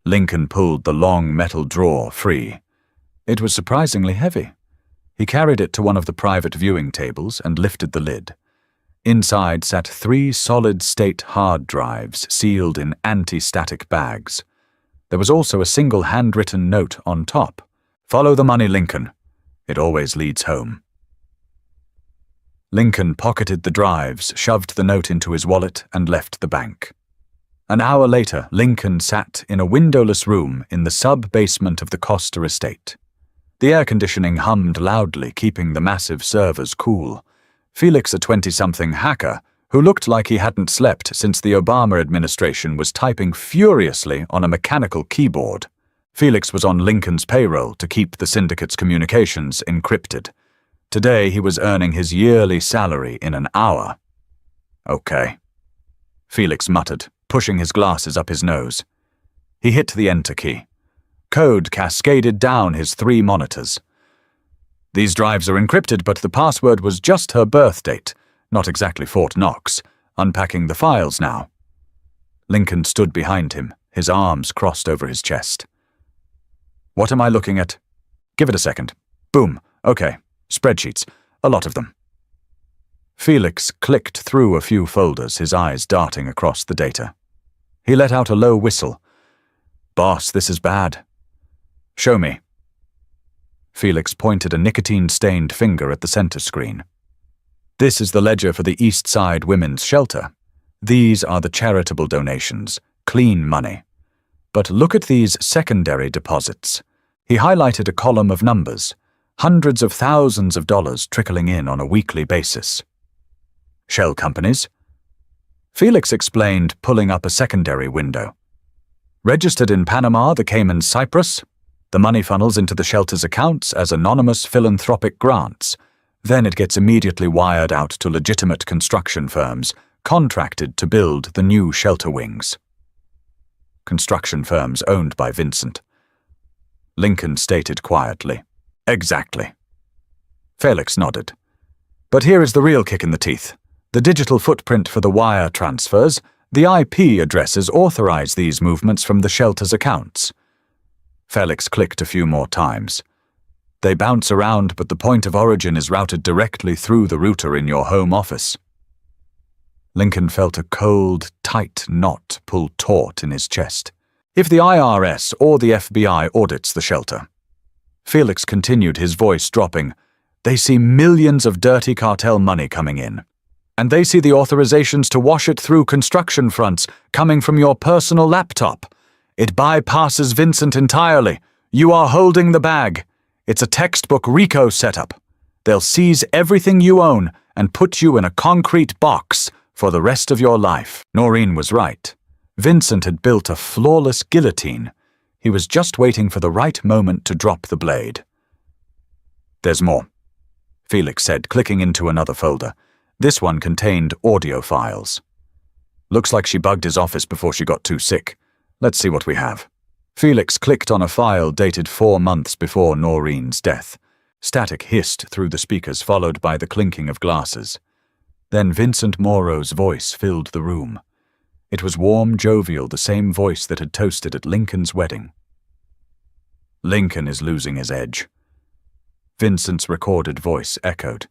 S1: Lincoln pulled the long metal drawer free. It was surprisingly heavy. He carried it to one of the private viewing tables and lifted the lid. Inside sat 3 solid-state hard drives sealed in anti-static bags. There was also a single handwritten note on top. Follow the money, Lincoln. It always leads home. Lincoln pocketed the drives, shoved the note into his wallet, and left the bank. An hour later, Lincoln sat in a windowless room in the sub-basement of the Costa estate. The air conditioning hummed loudly, keeping the massive servers cool. Felix, a 20-something hacker, who looked like he hadn't slept since the Obama administration, was typing furiously on a mechanical keyboard. Felix was on Lincoln's payroll to keep the syndicate's communications encrypted. Today he was earning his yearly salary in an hour. Okay, Felix muttered, pushing his glasses up his nose. He hit the enter key. Code cascaded down his 3 monitors. These drives are encrypted, but the password was just her birth date, not exactly Fort Knox. Unpacking the files now. Lincoln stood behind him, his arms crossed over his chest. What am I looking at? Give it a second. Boom. Okay. Spreadsheets. A lot of them. Felix clicked through a few folders, his eyes darting across the data. He let out a low whistle. Boss, this is bad. Show me. Felix pointed a nicotine-stained finger at the center screen. This is the ledger for the East Side Women's Shelter. These are the charitable donations, clean money. But look at these secondary deposits. He highlighted a column of numbers, hundreds of thousands of dollars trickling in on a weekly basis. Shell companies? Felix explained, pulling up a secondary window. Registered in Panama, the Cayman, Cyprus. The money funnels into the shelter's accounts as anonymous philanthropic grants. Then it gets immediately wired out to legitimate construction firms, contracted to build the new shelter wings. Construction firms owned by Vincent. Lincoln stated quietly. Exactly. Felix nodded. But here is the real kick in the teeth. The digital footprint for the wire transfers, the IP addresses authorize these movements from the shelter's accounts. Felix clicked a few more times. They bounce around, but the point of origin is routed directly through the router in your home office. Lincoln felt a cold, tight knot pull taut in his chest. If the IRS or the FBI audits the shelter. Felix continued, his voice dropping. They see millions of dirty cartel money coming in. And they see the authorizations to wash it through construction fronts coming from your personal laptop. It bypasses Vincent entirely. You are holding the bag. It's a textbook RICO setup. They'll seize everything you own and put you in a concrete box for the rest of your life. Noreen was right. Vincent had built a flawless guillotine. He was just waiting for the right moment to drop the blade. There's more, Felix said, clicking into another folder. This one contained audio files. Looks like she bugged his office before she got too sick. Let's see what we have. Felix clicked on a file dated 4 months before Noreen's death. Static hissed through the speakers, followed by the clinking of glasses. Then Vincent Morrow's voice filled the room. It was warm, jovial, the same voice that had toasted at Lincoln's wedding. "Lincoln is losing his edge." Vincent's recorded voice echoed.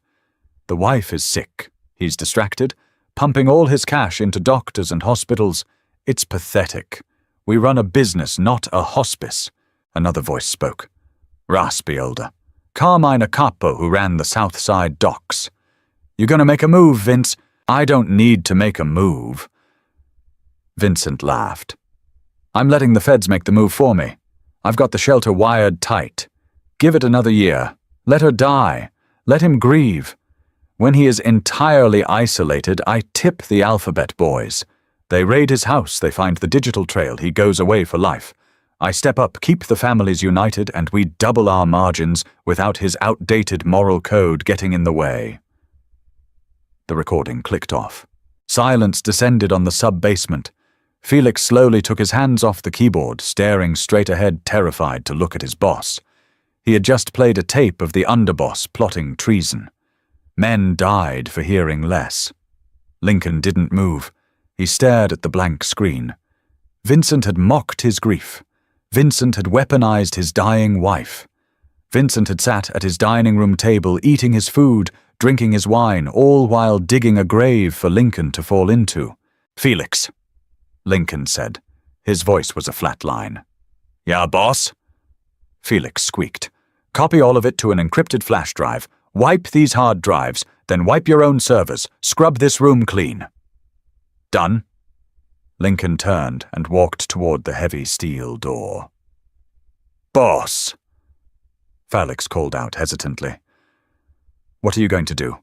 S1: "The wife is sick. He's distracted, pumping all his cash into doctors and hospitals. It's pathetic. We run a business, not a hospice." Another voice spoke. Raspy older. "Carmine Acapo, who ran the South Side docks. You gonna make a move, Vince? I don't need to make a move." Vincent laughed. "I'm letting the feds make the move for me. I've got the shelter wired tight. Give it another year. Let her die. Let him grieve. When he is entirely isolated, I tip the alphabet boys. They raid his house, they find the digital trail, he goes away for life. I step up, keep the families united, and we double our margins without his outdated moral code getting in the way." The recording clicked off. Silence descended on the sub-basement. Felix slowly took his hands off the keyboard, staring straight ahead, terrified to look at his boss. He had just played a tape of the underboss plotting treason. Men died for hearing less. Lincoln didn't move. He stared at the blank screen. Vincent had mocked his grief. Vincent had weaponized his dying wife. Vincent had sat at his dining room table, eating his food, drinking his wine, all while digging a grave for Lincoln to fall into. "Felix," Lincoln said. His voice was a flat line. "Yeah, boss?" Felix squeaked. "Copy all of it to an encrypted flash drive. Wipe these hard drives, then wipe your own servers. Scrub this room clean." "Done." Lincoln turned and walked toward the heavy steel door. "Boss," Felix called out hesitantly. "What are you going to do?"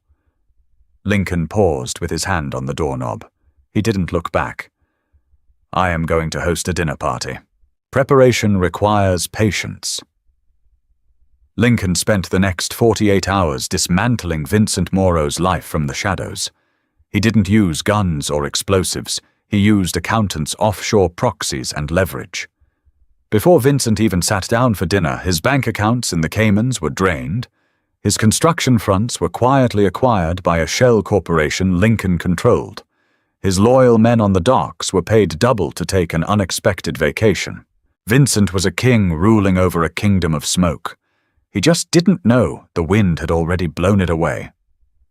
S1: Lincoln paused with his hand on the doorknob. He didn't look back. "I am going to host a dinner party. Preparation requires patience." Lincoln spent the next 48 hours dismantling Vincent Morrow's life from the shadows. He didn't use guns or explosives. He used accountants' offshore proxies and leverage. Before Vincent even sat down for dinner, his bank accounts in the Caymans were drained. His construction fronts were quietly acquired by a shell corporation Lincoln controlled. His loyal men on the docks were paid double to take an unexpected vacation. Vincent was a king ruling over a kingdom of smoke. He just didn't know the wind had already blown it away.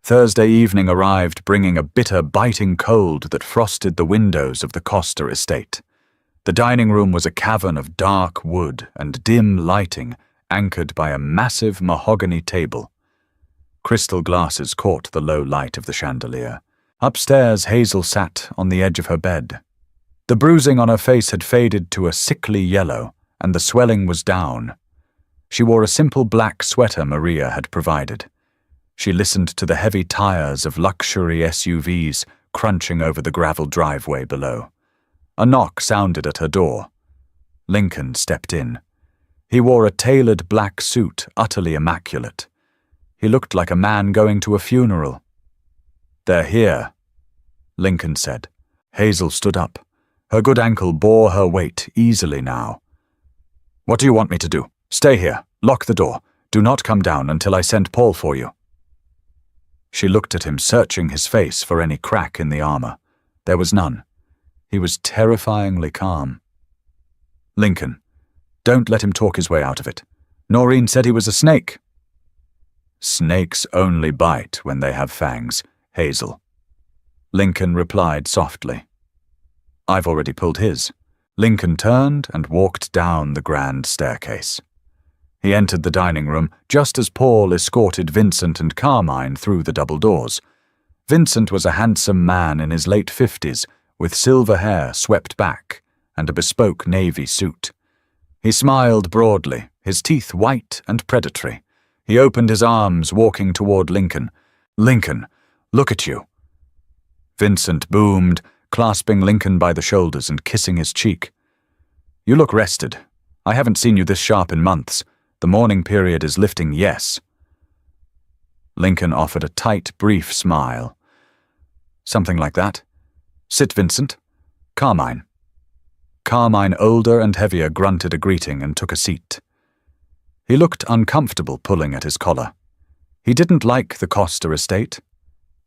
S1: Thursday evening arrived, bringing a bitter, biting cold that frosted the windows of the Costa estate. The dining room was a cavern of dark wood and dim lighting, anchored by a massive mahogany table. Crystal glasses caught the low light of the chandelier. Upstairs, Hazel sat on the edge of her bed. The bruising on her face had faded to a sickly yellow, and the swelling was down. She wore a simple black sweater Maria had provided. She listened to the heavy tires of luxury SUVs crunching over the gravel driveway below. A knock sounded at her door. Lincoln stepped in. He wore a tailored black suit, utterly immaculate. He looked like a man going to a funeral. "They're here," Lincoln said. Hazel stood up. Her good ankle bore her weight easily now. "What do you want me to do? Stay here. Lock the door. Do not come down until I send Paul for you." She looked at him, searching his face for any crack in the armor. There was none. He was terrifyingly calm. "Lincoln, don't let him talk his way out of it. Noreen said he was a snake." "Snakes only bite when they have fangs, Hazel." Lincoln replied softly. "I've already pulled his." Lincoln turned and walked down the grand staircase. He entered the dining room just as Paul escorted Vincent and Carmine through the double doors. Vincent was a handsome man in his late 50s, with silver hair swept back and a bespoke navy suit. He smiled broadly, his teeth white and predatory. He opened his arms, walking toward Lincoln. "Lincoln, look at you." Vincent boomed, clasping Lincoln by the shoulders and kissing his cheek. "You look rested. I haven't seen you this sharp in months. The mourning period is lifting, yes." Lincoln offered a tight, brief smile. "Something like that. Sit, Vincent. Carmine." Carmine, older and heavier, grunted a greeting and took a seat. He looked uncomfortable pulling at his collar. He didn't like the Costa estate.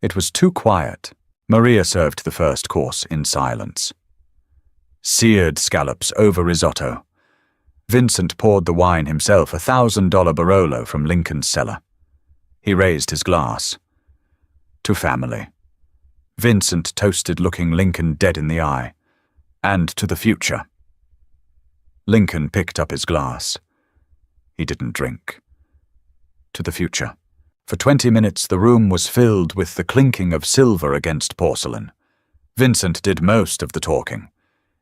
S1: It was too quiet. Maria served the first course in silence. Seared scallops over risotto. Vincent poured the wine himself, a $1,000 Barolo from Lincoln's cellar. He raised his glass. To family. Vincent toasted, looking Lincoln dead in the eye. And to the future. Lincoln picked up his glass. He didn't drink. To the future. For 20 minutes the room was filled with the clinking of silver against porcelain. Vincent did most of the talking.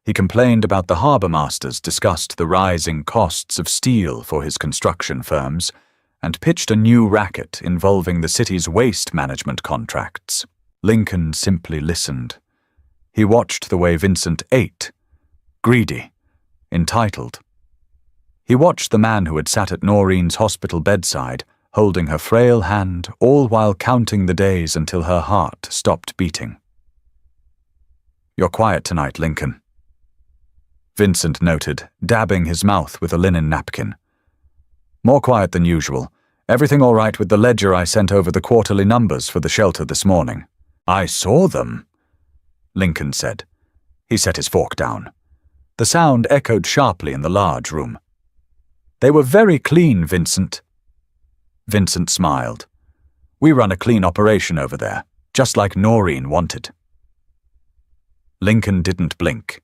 S1: He complained about the harbour masters, discussed the rising costs of steel for his construction firms, and pitched a new racket involving the city's waste management contracts. Lincoln simply listened. He watched the way Vincent ate, greedy, entitled. He watched the man who had sat at Noreen's hospital bedside, holding her frail hand, all while counting the days until her heart stopped beating. "You're quiet tonight, Lincoln," Vincent noted, dabbing his mouth with a linen napkin. "More quiet than usual. Everything all right with the ledger I sent over the quarterly numbers for the shelter this morning?" "I saw them," Lincoln said. He set his fork down. The sound echoed sharply in the large room. "They were very clean, Vincent." Vincent smiled. "We run a clean operation over there, just like Noreen wanted." Lincoln didn't blink.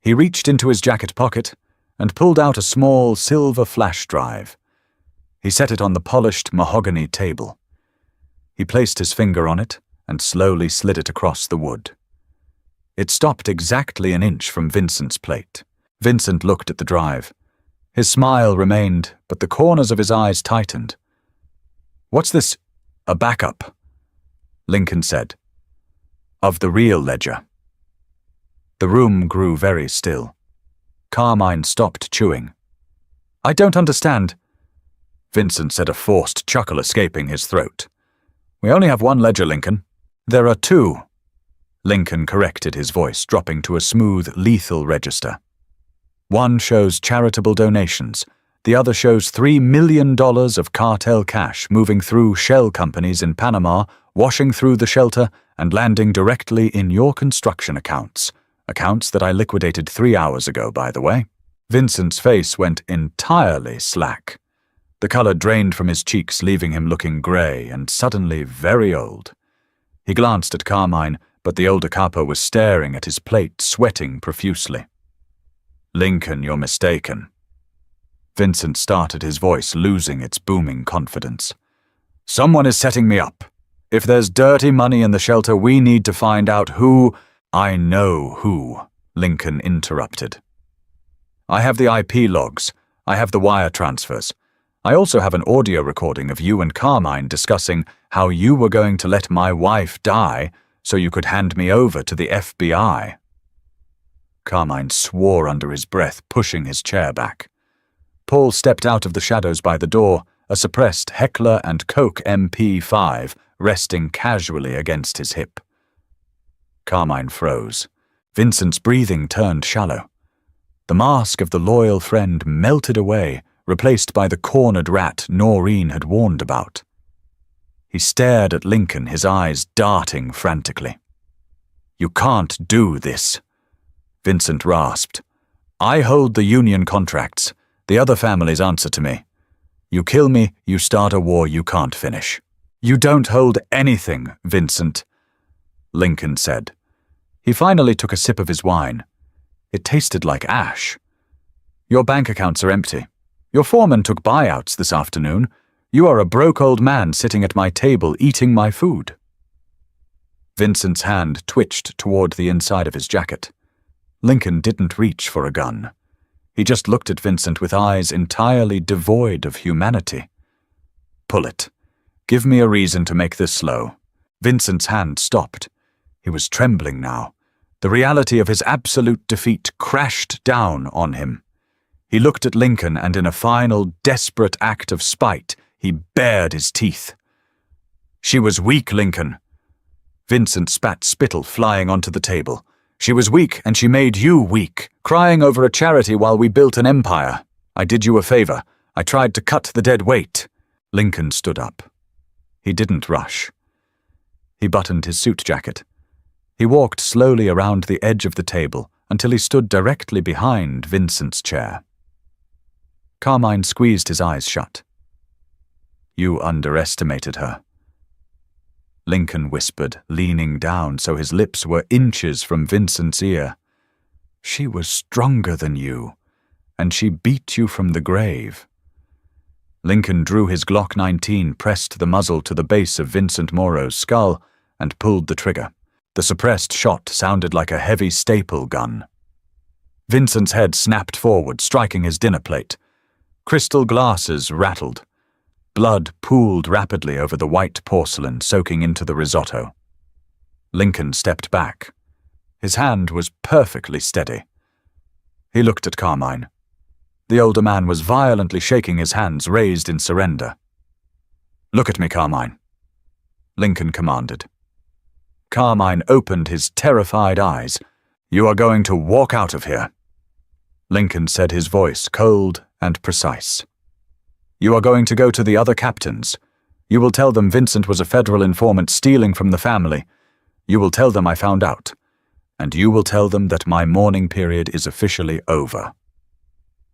S1: He reached into his jacket pocket and pulled out a small silver flash drive. He set it on the polished mahogany table. He placed his finger on it and slowly slid it across the wood. It stopped exactly an inch from Vincent's plate. Vincent looked at the drive. His smile remained, but the corners of his eyes tightened. "What's this? A backup?" Lincoln said. "Of the real ledger." The room grew very still. Carmine stopped chewing. "I don't understand," Vincent said, a forced chuckle escaping his throat. "We only have one ledger, Lincoln." "There are two," Lincoln corrected, his voice dropping to a smooth, lethal register. "One shows charitable donations. The other shows $3 million of cartel cash moving through shell companies in Panama, washing through the shelter, and landing directly in your construction accounts. Accounts that I liquidated 3 hours ago, by the way." Vincent's face went entirely slack. The color drained from his cheeks, leaving him looking gray and suddenly very old. He glanced at Carmine, but the older capo was staring at his plate, sweating profusely. "Lincoln, you're mistaken." Vincent started, his voice losing its booming confidence. "Someone is setting me up. If there's dirty money in the shelter, we need to find out who—" "I know who," Lincoln interrupted. "I have the IP logs. I have the wire transfers. I also have an audio recording of you and Carmine discussing how you were going to let my wife die so you could hand me over to the FBI. Carmine swore under his breath, pushing his chair back. Paul stepped out of the shadows by the door, a suppressed Heckler & Koch MP5 resting casually against his hip. Carmine froze. Vincent's breathing turned shallow. The mask of the loyal friend melted away, replaced by the cornered rat Noreen had warned about. He stared at Lincoln, his eyes darting frantically. "You can't do this," Vincent rasped. "I hold the union contracts. The other families answer to me. You kill me, you start a war you can't finish." "You don't hold anything, Vincent," Lincoln said. He finally took a sip of his wine. It tasted like ash. "Your bank accounts are empty. Your foreman took buyouts this afternoon. You are a broke old man sitting at my table eating my food." Vincent's hand twitched toward the inside of his jacket. Lincoln didn't reach for a gun. He just looked at Vincent with eyes entirely devoid of humanity. "Pull it. Give me a reason to make this slow." Vincent's hand stopped. He was trembling now. The reality of his absolute defeat crashed down on him. He looked at Lincoln, and in a final, desperate act of spite, he bared his teeth. "She was weak, Lincoln." Vincent spat spittle flying onto the table. She was weak, and she made you weak, crying over a charity while we built an empire. I did you a favor. I tried to cut the dead weight." Lincoln stood up. He didn't rush. He buttoned his suit jacket. He walked slowly around the edge of the table until he stood directly behind Vincent's chair. Carmine squeezed his eyes shut. "You underestimated her," Lincoln whispered, leaning down so his lips were inches from Vincent's ear. "She was stronger than you, and she beat you from the grave." Lincoln drew his Glock 19, pressed the muzzle to the base of Vincent Morrow's skull, and pulled the trigger. The suppressed shot sounded like a heavy staple gun. Vincent's head snapped forward, striking his dinner plate. Crystal glasses rattled. Blood pooled rapidly over the white porcelain, soaking into the risotto. Lincoln stepped back. His hand was perfectly steady. He looked at Carmine. The older man was violently shaking his hands, raised in surrender. "Look at me, Carmine," Lincoln commanded. Carmine opened his terrified eyes. "You are going to walk out of here," Lincoln said, his voice cold and precise. "You are going to go to the other captains. You will tell them Vincent was a federal informant stealing from the family. You will tell them I found out. And you will tell them that my mourning period is officially over."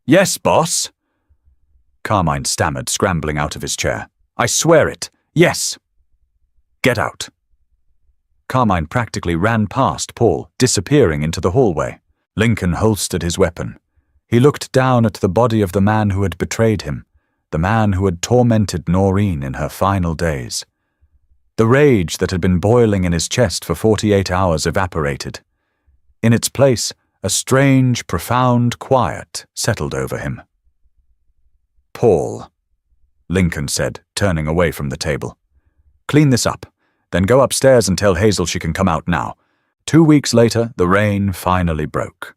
S1: "Yes, boss," Carmine stammered, scrambling out of his chair. "I swear it. Yes." "Get out." Carmine practically ran past Paul, disappearing into the hallway. Lincoln holstered his weapon. He looked down at the body of the man who had betrayed him, the man who had tormented Noreen in her final days. The rage that had been boiling in his chest for 48 hours evaporated. In its place, a strange, profound quiet settled over him. "Paul," Lincoln said, turning away from the table. "Clean this up, then go upstairs and tell Hazel she can come out now." 2 weeks later, the rain finally broke.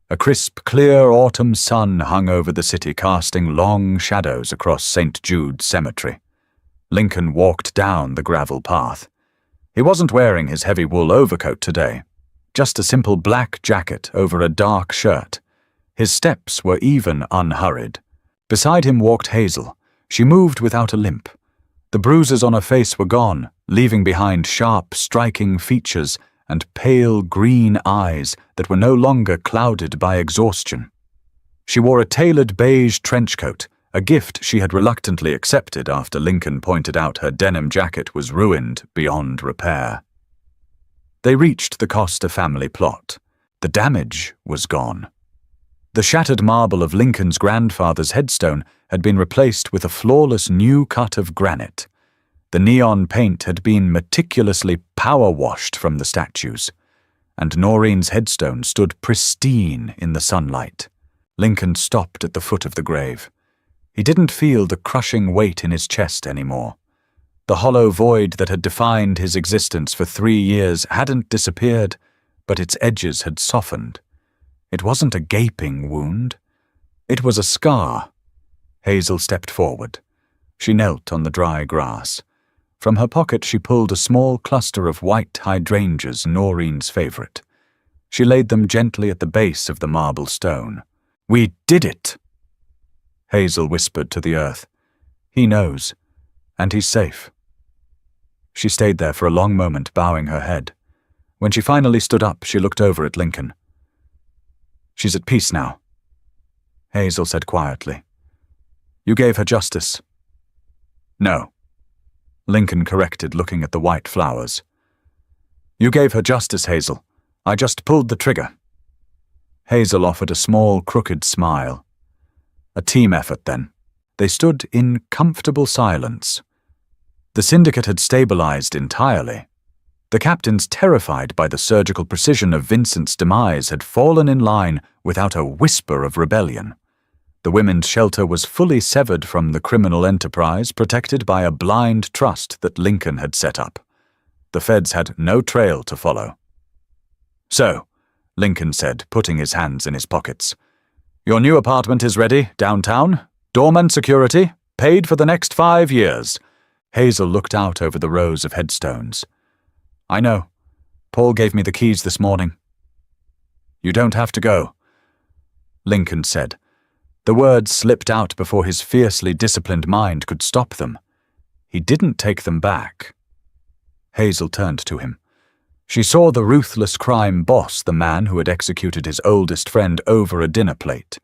S1: A crisp, clear autumn sun hung over the city, casting long shadows across St. Jude's Cemetery. Lincoln walked down the gravel path. He wasn't wearing his heavy wool overcoat today. Just a simple black jacket over a dark shirt. His steps were even unhurried. Beside him walked Hazel. She moved without a limp. The bruises on her face were gone, leaving behind sharp, striking features and pale green eyes that were no longer clouded by exhaustion. She wore a tailored beige trench coat, a gift she had reluctantly accepted after Lincoln pointed out her denim jacket was ruined beyond repair. They reached the Costa family plot. The damage was gone. The shattered marble of Lincoln's grandfather's headstone had been replaced with a flawless new cut of granite. The neon paint had been meticulously power-washed from the statues, and Noreen's headstone stood pristine in the sunlight. Lincoln stopped at the foot of the grave. He didn't feel the crushing weight in his chest anymore. The hollow void that had defined his existence for 3 years hadn't disappeared, but its edges had softened. It wasn't a gaping wound. It was a scar. Hazel stepped forward. She knelt on the dry grass. From her pocket she pulled a small cluster of white hydrangeas, Noreen's favorite. She laid them gently at the base of the marble stone. "We did it," Hazel whispered to the earth. "He knows, and he's safe." She stayed there for a long moment, bowing her head. When she finally stood up, she looked over at Lincoln. "She's at peace now," Hazel said quietly. "You gave her justice." "No," Lincoln corrected, looking at the white flowers. "You gave her justice, Hazel. I just pulled the trigger." Hazel offered a small, crooked smile. "A team effort, then." They stood in comfortable silence. The syndicate had stabilized entirely. The captains, terrified by the surgical precision of Vincent's demise, had fallen in line without a whisper of rebellion. The women's shelter was fully severed from the criminal enterprise, protected by a blind trust that Lincoln had set up. The feds had no trail to follow. "So," Lincoln said, putting his hands in his pockets, "your new apartment is ready, downtown. Doorman security, paid for the next 5 years. Hazel looked out over the rows of headstones. "I know. Paul gave me the keys this morning." You don't have to go," Lincoln said. The words slipped out before his fiercely disciplined mind could stop them. He didn't take them back. Hazel turned to him. She saw the ruthless crime boss, the man who had executed his oldest friend over a dinner plate.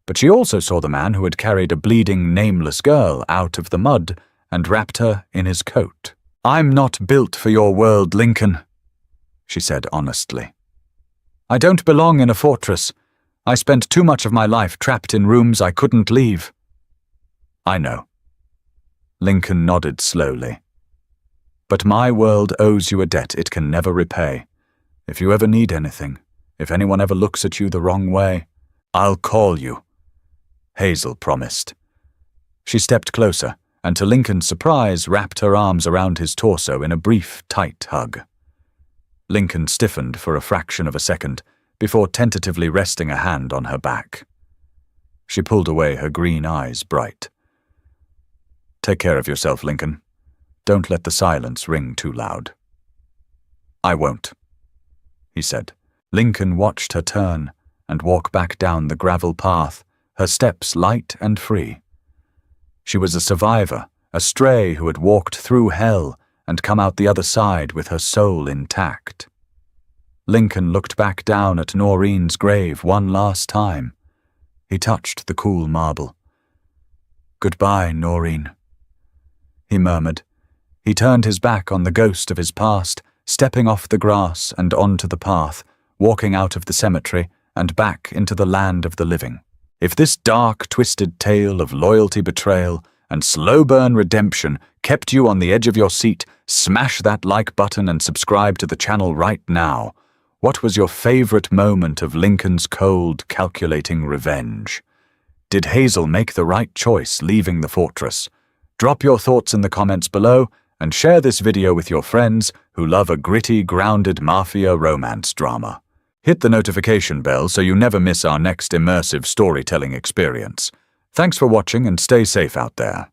S1: But she also saw the man who had carried a bleeding, nameless girl out of the mud and wrapped her in his coat. "I'm not built for your world, Lincoln," she said honestly. "I don't belong in a fortress. I spent too much of my life trapped in rooms I couldn't leave." "I know." Lincoln nodded slowly. "But my world owes you a debt it can never repay. If you ever need anything, if anyone ever looks at you the wrong way, I'll call you," Hazel promised. She stepped closer, and to Lincoln's surprise wrapped her arms around his torso in a brief, tight hug. Lincoln stiffened for a fraction of a second, before tentatively resting a hand on her back. She pulled away, her green eyes bright. "Take care of yourself, Lincoln. Don't let the silence ring too loud." "I won't," he said. Lincoln watched her turn and walk back down the gravel path, her steps light and free. She was a survivor, a stray who had walked through hell and come out the other side with her soul intact. Lincoln looked back down at Noreen's grave one last time. He touched the cool marble. "Goodbye, Noreen," he murmured. He turned his back on the ghost of his past, stepping off the grass and onto the path, walking out of the cemetery and back into the land of the living. If this dark, twisted tale of loyalty betrayal and slow-burn redemption kept you on the edge of your seat, smash that like button and subscribe to the channel right now. What was your favorite moment of Lincoln's cold, calculating revenge? Did Hazel make the right choice leaving the fortress? Drop your thoughts in the comments below and share this video with your friends who love a gritty, grounded mafia romance drama. Hit the notification bell so you never miss our next immersive storytelling experience. Thanks for watching and stay safe out there.